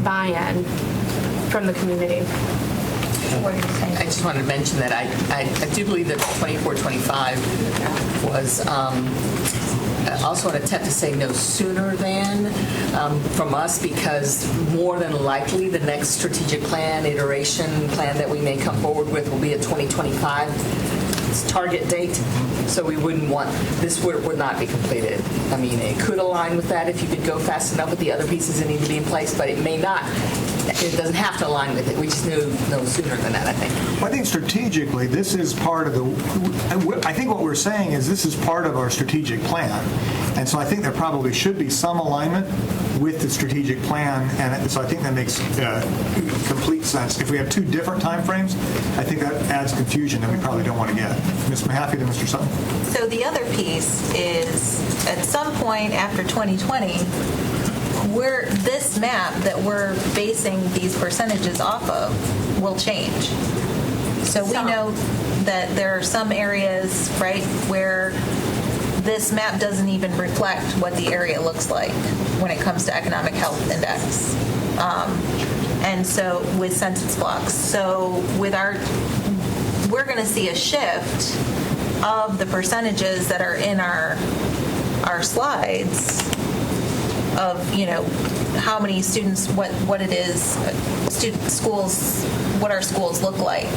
buy-in from the community. I just wanted to mention that I do believe that 24-25 was also an attempt to say no sooner than from us, because more than likely the next strategic plan, iteration plan that we may come forward with will be a 2025 target date. So we wouldn't want, this would not be completed. I mean, it could align with that if you could go fast enough with the other pieces that need to be in place, but it may not. It doesn't have to align with it. We just knew no sooner than that, I think. Well, I think strategically, this is part of I think what we're saying is this is part of our strategic plan. And so I think there probably should be some alignment with the strategic plan. And so I think that makes complete sense. If we have two different time frames, I think that adds confusion that we probably don't want to get. Ms. Mahaffey to Mr. Sutton. So the other piece is at some point after 2020, this map that we're basing these percentages off of will change. So we know that there are some areas, right, where this map doesn't even reflect what the area looks like when it comes to economic health index. And so with census blocks. So we're going to see a shift of the percentages that are in our slides of, how many students, what it is, schools, what our schools look like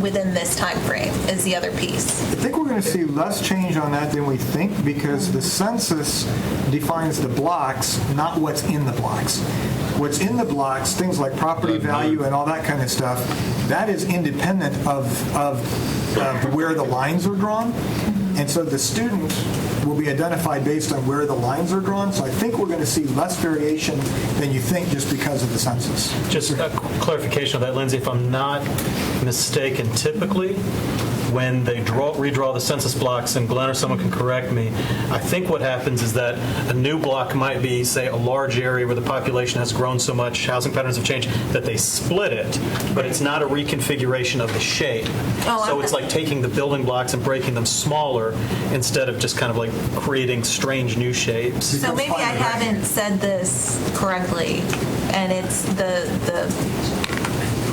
within this time frame is the other piece. I think we're going to see less change on that than we think, because the census defines the blocks, not what's in the blocks. What's in the blocks, things like property value and all that kind of stuff, that is independent of where the lines are drawn. And so the student will be identified based on where the lines are drawn. So I think we're going to see less variation than you think just because of the census. Just a clarification of that, Lindsay. If I'm not mistaken, typically when they redraw the census blocks, and Glenn or someone can correct me, I think what happens is that a new block might be, say, a large area where the population has grown so much, housing patterns have changed, that they split it, but it's not a reconfiguration of the shape. So it's like taking the building blocks and breaking them smaller instead of just kind of like creating strange new shapes. So maybe I haven't said this correctly, and it's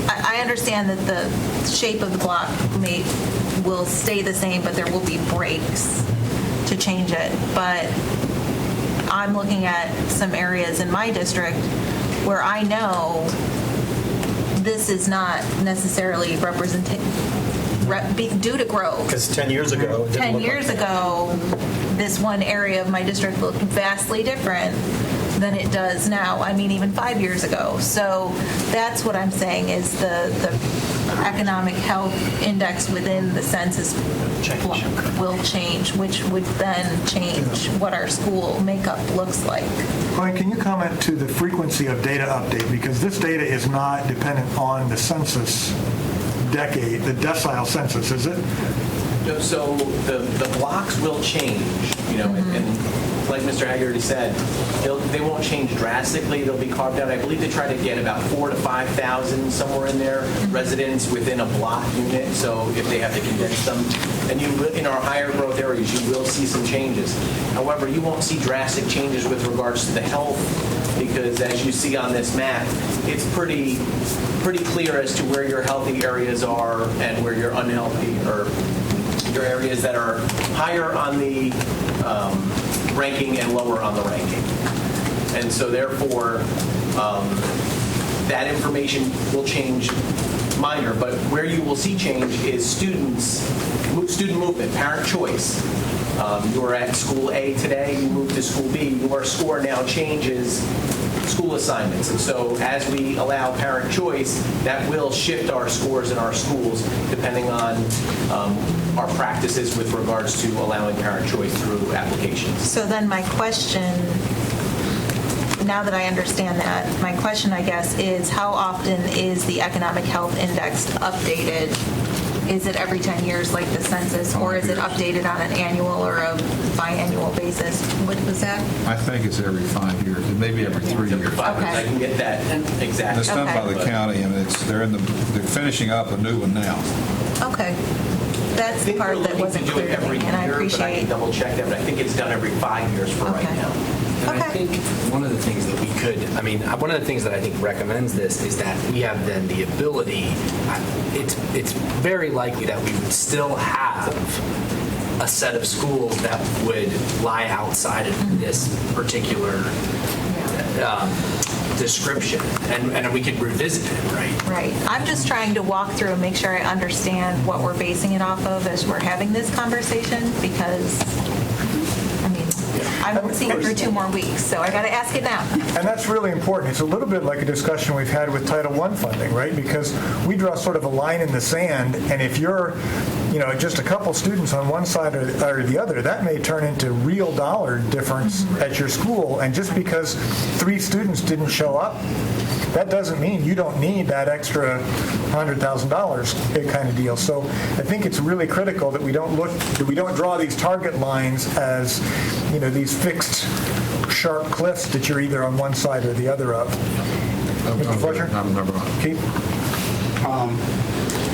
I understand that the shape of the block will stay the same, but there will be breaks to change it. But I'm looking at some areas in my district where I know this is not necessarily due to growth. Because 10 years ago, it didn't 10 look years like that. ago, this one area of my district looked vastly different than it does now. I mean, even 5 years ago. So that's what I'm saying is the economic health index within the census block will change, which would then change what our school makeup looks like. Glenn, can you comment to the frequency of data update? Because this data is not dependent on the census decade, the decile census, is it? So the blocks will change, and like Mr. Haggerty said, they won't change drastically. They'll be carved out. I believe they try to get about 4,000 to 5,000 somewhere in there residents within a block unit. So if they have to condense them, and in our higher growth areas, you will see some changes. However, you won't see drastic changes with regards to the health, because as you see on this map, it's pretty clear as to where your healthy areas are and where your unhealthy or There are areas that are higher on the ranking and lower on the ranking. And so therefore, that information will change minor, but where you will see change is student movement, parent choice. You are at school A today, you move to school B, your score now changes school assignments. And so as we allow parent choice, that will shift our scores in our schools depending on our practices with regards to allowing parent choice through applications. So then my question, now that I understand that, my question, I guess, is how often is the Economic Health Index updated? Is it every 10 years like the census, or is it updated on an annual or a biannual basis? What was that? I think it's every 5 years, maybe every 3 years. I can get that exactly. It's done by the county, and they're finishing up a new one now. Okay. That's the part that wasn't clear to me, and I But I appreciate. can double check that, but I think it's done every 5 years for right now. And I think one of the things that we could, one of the things that I think recommends this is that we have then the ability, it's very likely that we would still have a set of schools that would lie outside of this particular description, and we could revisit it, right? Right. I'm just trying to walk through and make sure I understand what we're basing it off of as we're having this conversation, because, I won't see it through 2 more weeks, so I got to ask it now. And that's really important. It's a little bit like a discussion we've had with Title I funding, right? Because we draw sort of a line in the sand, and if you're, just a couple students on one side or the other, that may turn into real dollar difference at your school. And just because 3 students didn't show up, that doesn't mean you don't need that extra $100,000 kind of deal. So I think it's really critical that we don't draw these target lines as, these fixed sharp cliffs that you're either on one side or the other of. Mr. Fletcher? Keith?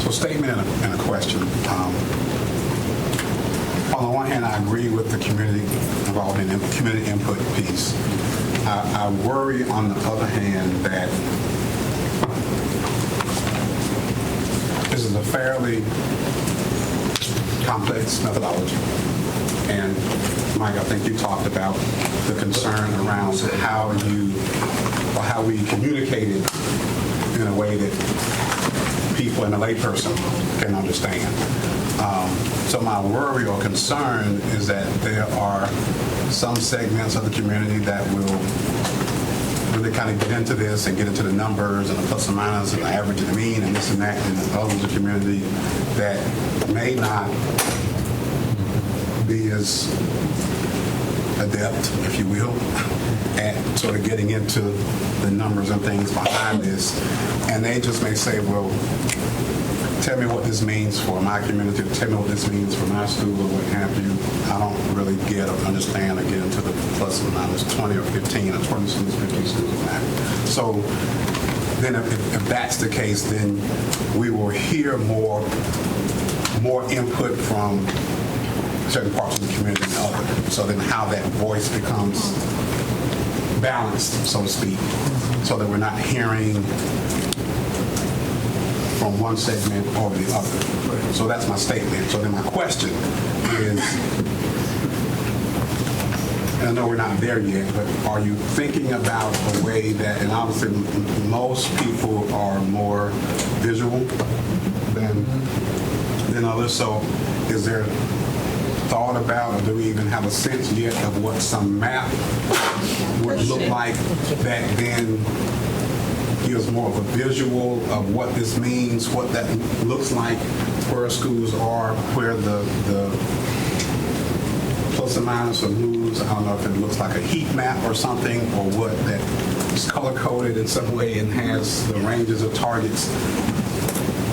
So statement and a question. On the one hand, I agree with the community involvement and community input piece. I worry on the other hand that this is a fairly complex methodology. And Mike, I think you talked about the concern around how we communicate it in a way that people and a layperson can understand. So my worry or concern is that there are some segments of the community that will really kind of get into this and get into the numbers and the plus and minus and the average and the mean and this and that, and others in the community that may not be as adept, if you will, at sort of getting into the numbers and things behind this. And they just may say, well, tell me what this means for my community, tell me what this means for my school or what have you. I don't really get or understand or get into the plus or minus 20 or 15 or 20 students, 15 students matter. So then if that's the case, then we will hear more input from certain parts of the community than others. So then how that voice becomes balanced, so to speak, so that we're not hearing from one segment or the other. So that's my statement. So then my question is, and I know we're not there yet, but are you thinking about a way that, and obviously most people are more visual than others, so is there thought about, or do we even have a sense yet of what some map would look like that then gives more of a visual of what this means, what that looks like, where schools are, where the plus and minus or moves? I don't know if it looks like a heat map or something, or what, that is color-coded in some way and has the ranges of targets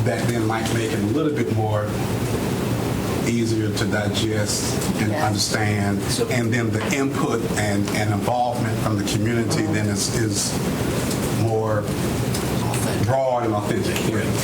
that then might make it a little bit more easier to digest and understand, and then the input and involvement from the community then is more broad and authentic.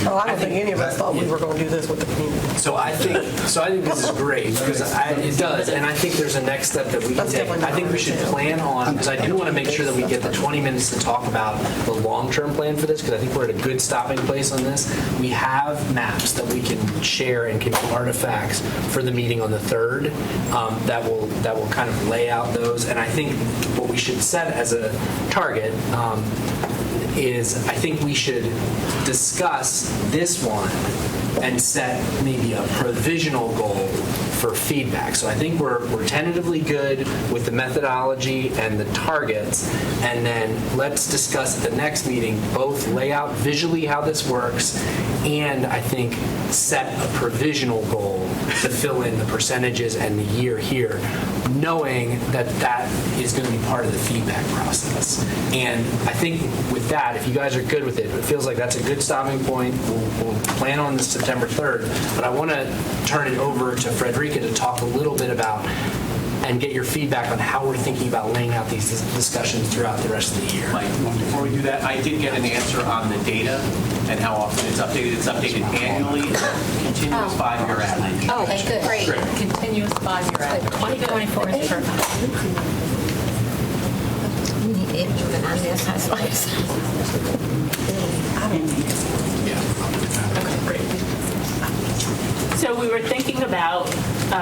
Oh, I don't think any of us thought we were going to do this with the community. So I think this is great because it does, and I think there's a next step that we can That's take. definitely I think we should plan on, because I do want to make sure that we get the 20 minutes to talk about the long-term plan for this, because I think we're at a good stopping place on this. We have maps that we can share and can be artifacts for the meeting on the 3rd that will kind of lay out those. And I think what we should set as a target is I think we should discuss this one and set maybe a provisional goal for feedback. So I think we're tentatively good with the methodology and the targets, and then let's discuss at the next meeting, both lay out visually how this works, and I think set a provisional goal to fill in the percentages and the year here, knowing that that is going to be part of the feedback process. And I think with that, if you guys are good with it, it feels like that's a good stopping point. We'll plan on the September 3rd, but I want to turn it over to Frederica to talk a little bit about and get your feedback on how we're thinking about laying out these discussions throughout the rest of the year. Mike, before we do that, I did get an answer on the data and how often it's updated. It's updated annually, continuous 5-year average. Oh, good. Great. Continuous 5-year average. 2024 is perfect. We need it on this, that's why So we were thinking about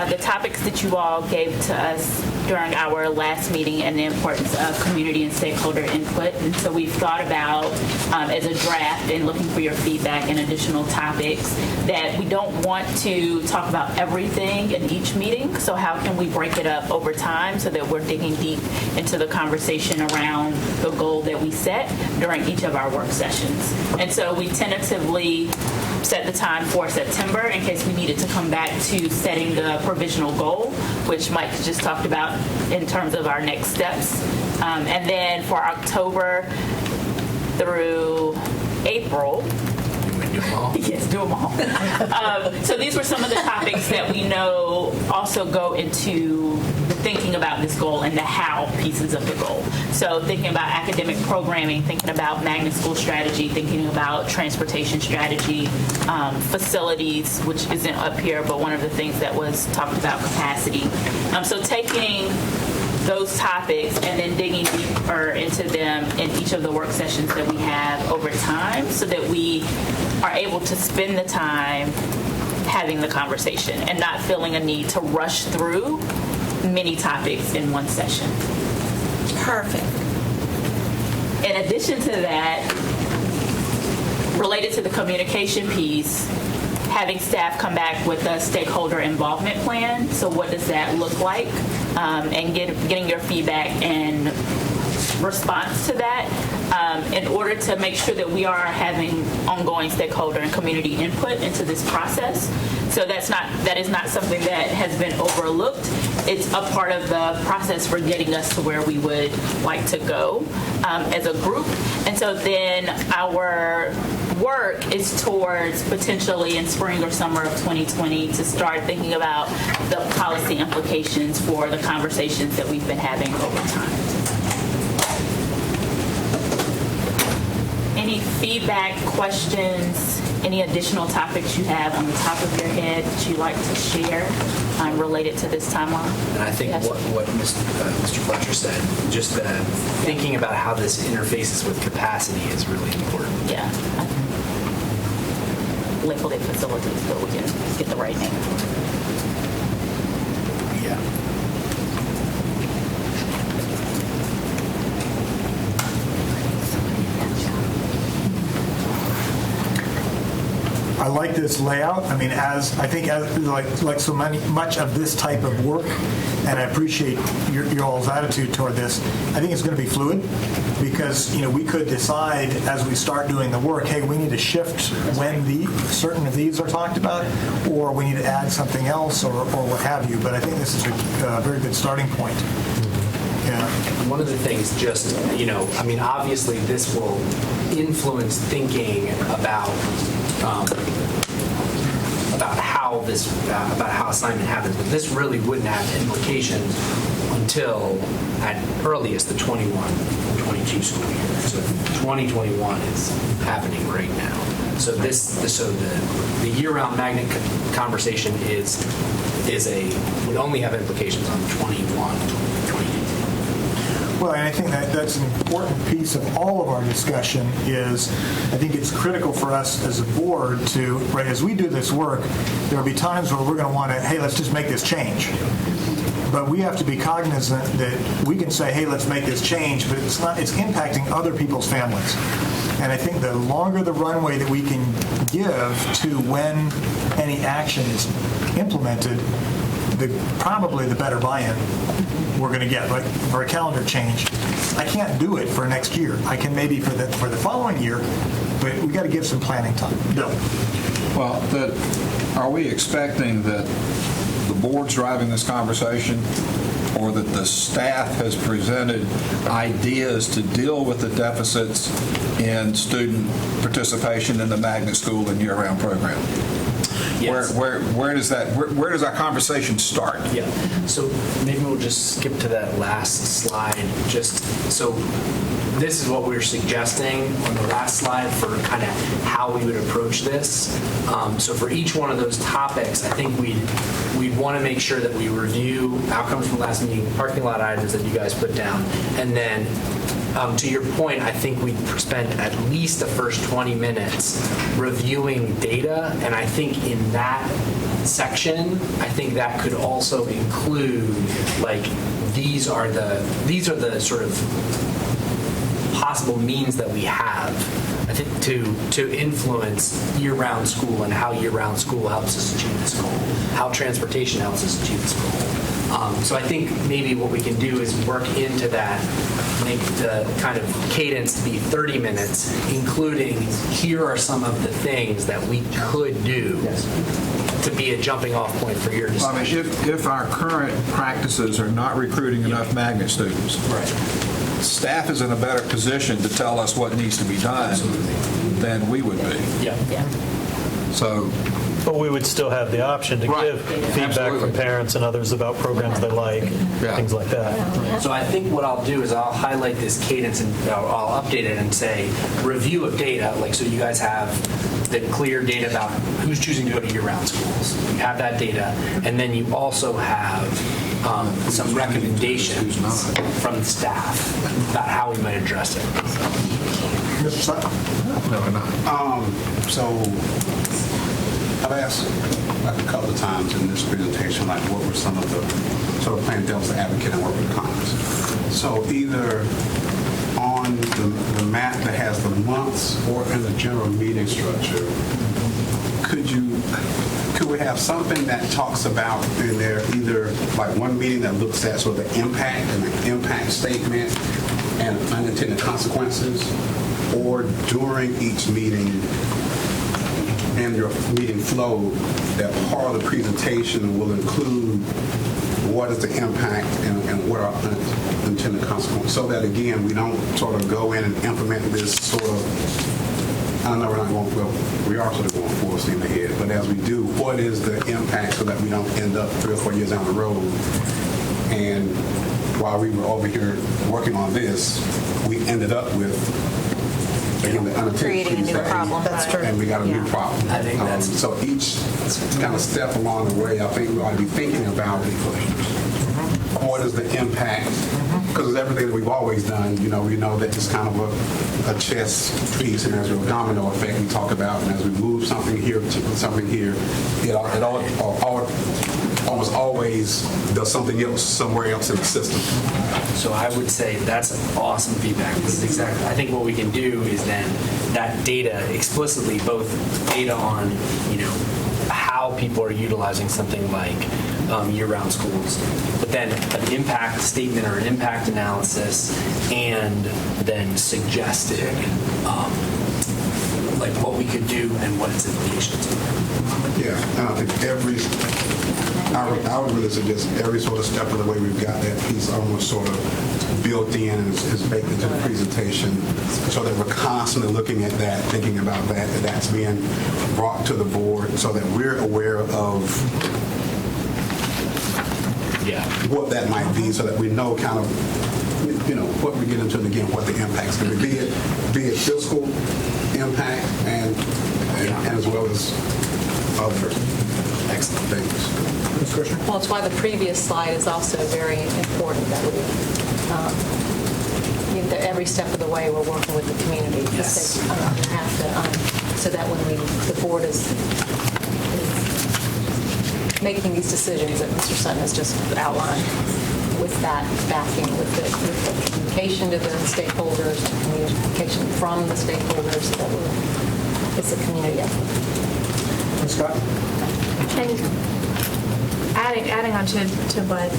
the topics that you all gave to us during our last meeting and the importance of community and stakeholder input. And so we've thought about, as a draft and looking for your feedback and additional topics, that we don't want to talk about everything in each meeting. So how can we break it up over time so that we're digging deep into the conversation around the goal that we set during each of our work sessions. And so we tentatively set the time for September in case we needed to come back to setting the provisional goal, which Mike just talked about in terms of our next steps. And then for October through April, yes, do them all. So these were some of the topics that we know also go into the thinking about this goal and the how pieces of the goal. So thinking about academic programming, thinking about magnet school strategy, thinking about transportation strategy, facilities, which isn't up here, but one of the things that was talked about, capacity. So taking those topics and then digging deeper into them in each of the work sessions that we have over time so that we are able to spend the time having the conversation and not feeling a need to rush through many topics in one session. perfect. In addition to that, related to the communication piece, having staff come back with a stakeholder involvement plan. So what does that look like? And getting your feedback and response to that in order to make sure that we are having ongoing stakeholder and community input into this process. So that is not something that has been overlooked. It's a part of the process for getting us to where we would like to go as a group. And so then our work is towards potentially in spring or summer of 2020 to start thinking about the policy implications for the conversations that we've been having over time. Any feedback, questions, any additional topics you have on the top of your head that you'd like to share related to this timeline? And I think Yes. what Mr. Fletcher said, just thinking about how this interfaces with capacity is really important. Yeah. Labeled it facilities, but we can get the right name. Yeah. I like this layout. I mean, like so much of this type of work, and I appreciate your all's attitude toward this. I think it's going to be fluid because we could decide as we start doing the work, hey, we need to shift when certain of these are talked about, or we need to add something else, or what have you. But I think this is a very good starting point. Yeah. One of the things, obviously this will influence thinking about how assignment happens, but this really wouldn't have implications until at earliest the 21-22 school year. So 2021 is happening right now. So the year-round magnet conversation would only have implications on 21-22. Well, and I think that's an important piece of all of our discussion is I think it's critical for us as a board to, right, as we do this work, there will be times where we're going to want to, hey, let's just make this change. But we have to be cognizant that we can say, hey, let's make this change, but it's impacting other people's families. And I think the longer the runway that we can give to when any action is implemented, probably the better buy-in we're going to get. Like for a calendar change, I can't do it for next year. I can maybe for the following year, but we got to give some planning time. Bill. Well, are we expecting that the board's driving this conversation, or that the staff has presented ideas to deal with the deficits in student participation in the magnet school and year-round program? Yes. Where does our conversation start? Yeah. So maybe we'll just skip to that last slide. Just so this is what we were suggesting on the last slide for kind of how we would approach this. So for each one of those topics, I think we'd want to make sure that we review outcomes from last meeting, parking lot items that you guys put down, and then to your point, I think we spend at least the first 20 minutes reviewing data, and I think in that section, I think that could also include like these are the sort of possible means that we have, I think, to influence year-round school and how year-round school helps us achieve this goal, how transportation helps us achieve this goal. So I think maybe what we can do is work into that, make the kind of cadence to be 30 minutes, including here are some of the things that we could do to be a jumping off point for your discussion. I mean, if our current practices are not recruiting enough magnet students, right, staff is in a better position to tell us what needs to be done than we would be. Yeah. So. But we would still have the option to give feedback from parents and others about programs they like, things like that. So I think what I'll do is I'll highlight this cadence and I'll update it and say review of data, like so you guys have the clear data about who's choosing to go to year-round schools. You have that data, and then you also have some recommendations from the staff about how we might address it. Mr. Sutton? No, we're not. So I've asked a couple of times in this presentation, like what were some of the, sort of playing devil's advocate and work with Congress. So either on the map that has the months or in the general meeting structure, could we have something that talks about in there, either like one meeting that looks at sort of the impact and the impact statement and unintended consequences, or during each meeting and your meeting flow, that part of the presentation will include what is the impact and what are unintended consequences, so that again we don't sort of go in and implement this sort of, I know we're not going, well, we are sort of going full steam ahead, but as we do, what is the impact so that we don't end up 3 or 4 years down the road, and while we were over here working on this, we ended up with creating a new problem. That's true. And we got a new problem. I think that's so each kind of step along the way, I think we ought to be thinking about what is the impact, because it's everything that we've always done. You know, we know that it's kind of a chess piece, and there's a domino effect we talk about, and as we move something here to something here, it almost always does something else somewhere else in the system. So I would say that's awesome feedback. This is exactly, I think what we can do is then that data explicitly, both data on, you know, how people are utilizing something like year-round schools, but then an impact statement or an impact analysis, and then suggested like what we could do and what its implications are. Yeah, and I think I would really suggest every sort of step of the way we've got that piece almost sort of built in and is baked into the presentation, so that we're constantly looking at that, thinking about that, that's being brought to the board so that we're aware of what that might be, so that we know kind of, what we get into, and again, what the impact's going to be it fiscal impact and as well as other excellent things. Ms. Kirshner? Well, it's why the previous slide is also very important, that we, every step of the way, we're working with the community. Yes. So that when the board is making these decisions that Mr. Sutton has just outlined, with that backing, with the communication to the stakeholders, the communication from the stakeholders, so that it's a community effort. Ms. Scott? And adding on to what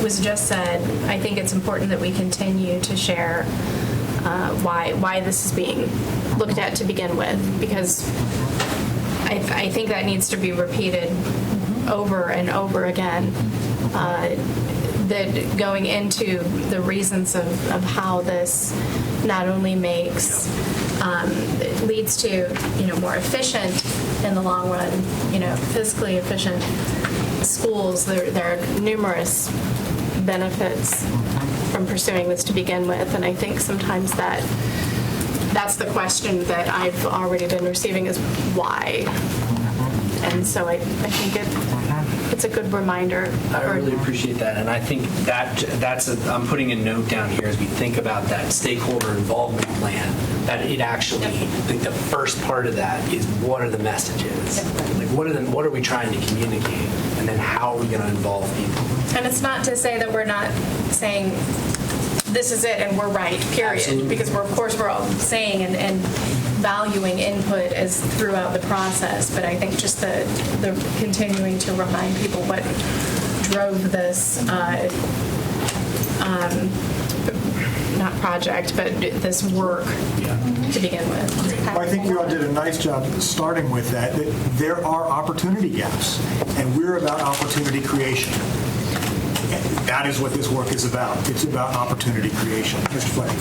was just said, I think it's important that we continue to share why this is being looked at to begin with, because I think that needs to be repeated over and over again. That going into the reasons of how this not only makes leads to more efficient in the long run, fiscally efficient schools. There are numerous benefits from pursuing this to begin with, and I think sometimes that's the question that I've already been receiving is why. And so I think it's a good reminder. I really appreciate that, and I think I'm putting a note down here as we think about that stakeholder involvement plan. That it actually, I think the first part of that is what are the messages, like what are we trying to communicate, and then how are we going to involve people. And it's not to say that we're not saying this is it and we're right, period. Absolutely. Because we're all saying and valuing input as throughout the process. But I think just the continuing to remind people what drove this, not project, but this work to begin with. Well, I think you all did a nice job starting with that there are opportunity gaps, and we're about opportunity creation. That is what this work is about. It's about opportunity creation. Mr. Fleming.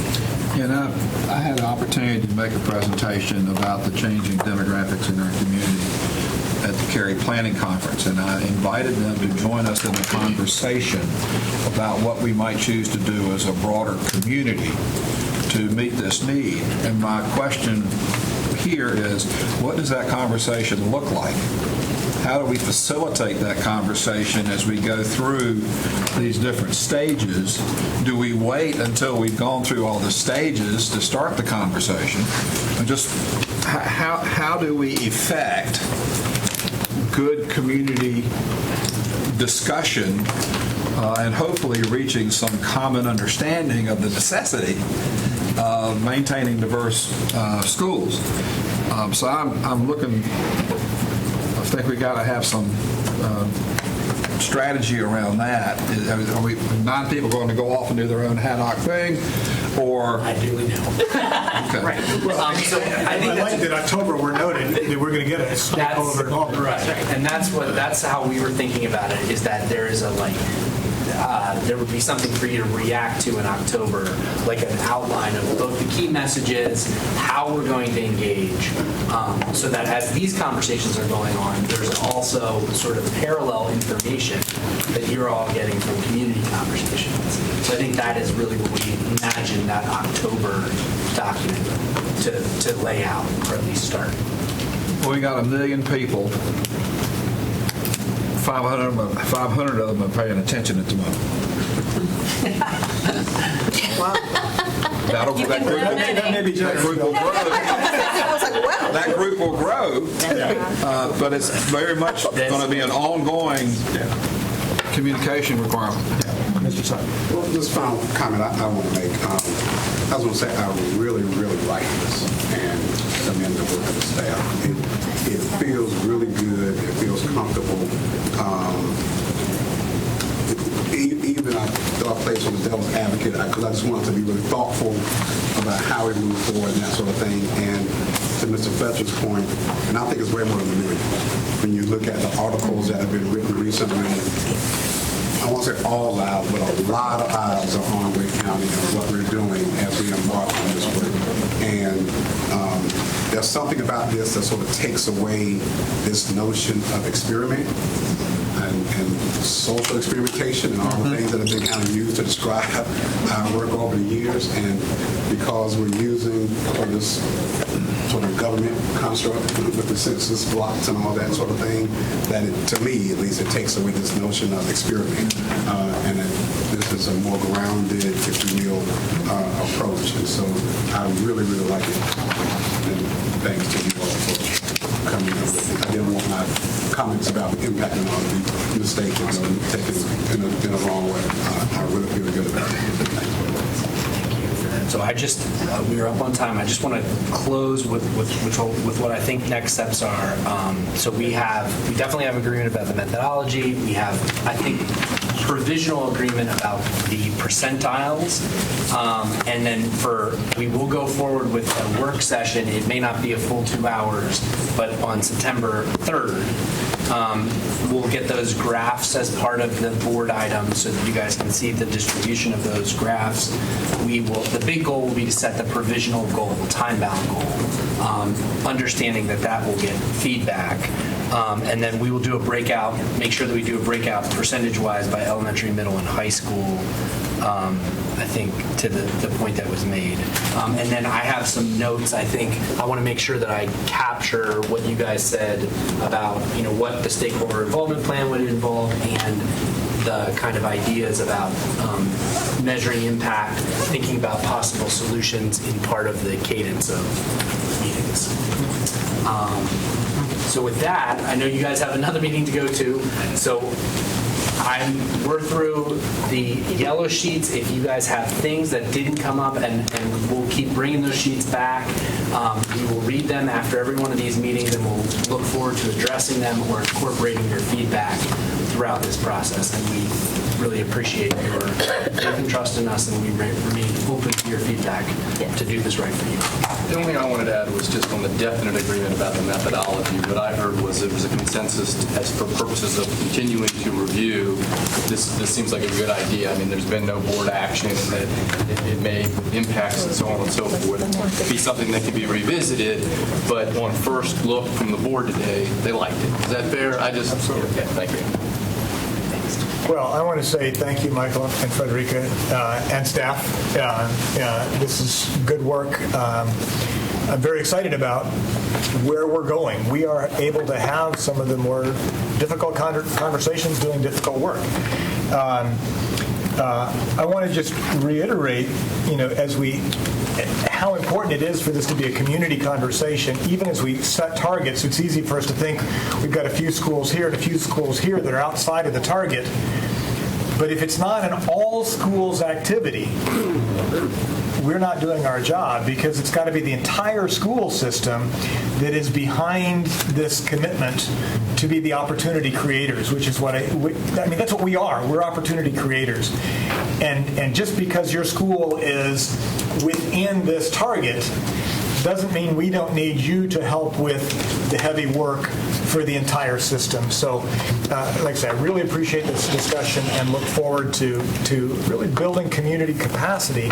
I had an opportunity to make a presentation about the changing demographics in our community at the Cary Planning Conference, and I invited them to join us in a conversation about what we might choose to do as a broader community to meet this need. And my question here is, what does that conversation look like? How do we facilitate that conversation as we go through these different stages? Do we wait until we've gone through all the stages to start the conversation? And just how do we effect good community discussion and hopefully reaching some common understanding of the necessity of maintaining diverse schools? So I'm looking. I think we got to have some strategy around that. Are we 9 people going to go off and do their own Haddock thing, or? Ideally, no. Okay. Right. So I think like that October we're noted that we're going to get a stakeholder involved. Right. And that's how we were thinking about it. Is that there is there would be something for you to react to in October, like an outline of both the key messages, how we're going to engage, so that as these conversations are going on, there's also sort of parallel information that you're all getting from community conversations. So I think that is really what we imagine that October document to lay out, or at least start. Well, we got 1 million people. 500 of them are paying attention at the moment. That group will grow. That group will grow, but it's very much going to be an ongoing communication requirement. Mr. Sutton. Well, this final comment I want to make. I was going to say I really, really like this and commend the work of the staff. It feels really good. It feels comfortable. Even I thought I played some devil's advocate because I just wanted to be really thoughtful about how we move forward and that sort of thing. And to Mr. Fletcher's point, and I think it's way more than 1 million. When you look at the articles that have been written recently, I won't say all eyes, but a lot of eyes are on Wake County and what we're doing as we embark on this work. And there's something about this that sort of takes away this notion of experiment. I and social experimentation and all the things that have been kind of used to describe our work over the years. And because we're using this sort of government construct with the census blocks and all that sort of thing, that to me, at least, it takes away this notion of experiment. And that this is a more grounded, if you will, approach. And so I really, really like it. And thanks to you all for coming up with it. I didn't want my comments about impacting on the mistaken or taken in a wrong way. I really feel good about it. Thank you. So we are up on time. I just want to close with what I think next steps are. So we definitely have agreement about the methodology. We have, I think, provisional agreement about the percentiles. And then we will go forward with a work session. It may not be a full 2 hours, but on September 3rd, we'll get those graphs as part of the board items so that you guys can see the distribution of those graphs. The big goal will be to set the provisional goal, time-bound goal, understanding that will get feedback. And then we will do a breakout, make sure that we do a breakout percentage-wise by elementary, middle, and high school, I think, to the point that was made. And then I have some notes. I think I want to make sure that I capture what you guys said about, what the stakeholder involvement plan would involve and the kind of ideas about measuring impact, thinking about possible solutions in part of the cadence of meetings. So with that, I know you guys have another meeting to go to, so we're through the yellow sheets. If you guys have things that didn't come up, and we'll keep bringing those sheets back, we will read them after every one of these meetings, and we'll look forward to addressing them or incorporating your feedback throughout this process. And we really appreciate your faith and trust in us, and we remain open to your feedback to do this right for you. The only thing I wanted to add was just on the definite agreement about the methodology. What I heard was there was a consensus as for purposes of continuing to review. This seems like a good idea. I mean, there's been no board action, and that it may impacts and so on and so forth be something that can be revisited. But on first look from the board today, they liked it. Is that fair? Absolutely. Okay, thank you. Well, I want to say thank you, Michael and Frederica and staff. This is good work. I'm very excited about where we're going. We are able to have some of the more difficult conversations doing difficult work. I want to just reiterate, how important it is for this to be a community conversation. Even as we set targets, it's easy for us to think we've got a few schools here and a few schools here that are outside of the target. But if it's not an all schools activity, we're not doing our job, because it's got to be the entire school system that is behind this commitment to be the opportunity creators, which is what that's what we are. We're opportunity creators. And just because your school is within this target doesn't mean we don't need you to help with the heavy work for the entire system. So, like I said, I really appreciate this discussion and look forward to really building community capacity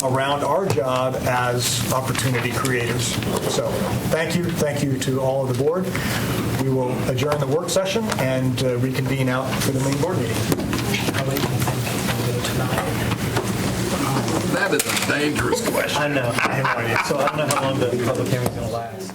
around our job as opportunity creators. So, thank you to all of the board. We will adjourn the work session and reconvene out for the main board meeting. That is a dangerous question. I know. I have no idea. So I don't know how long the public hearing is going to last.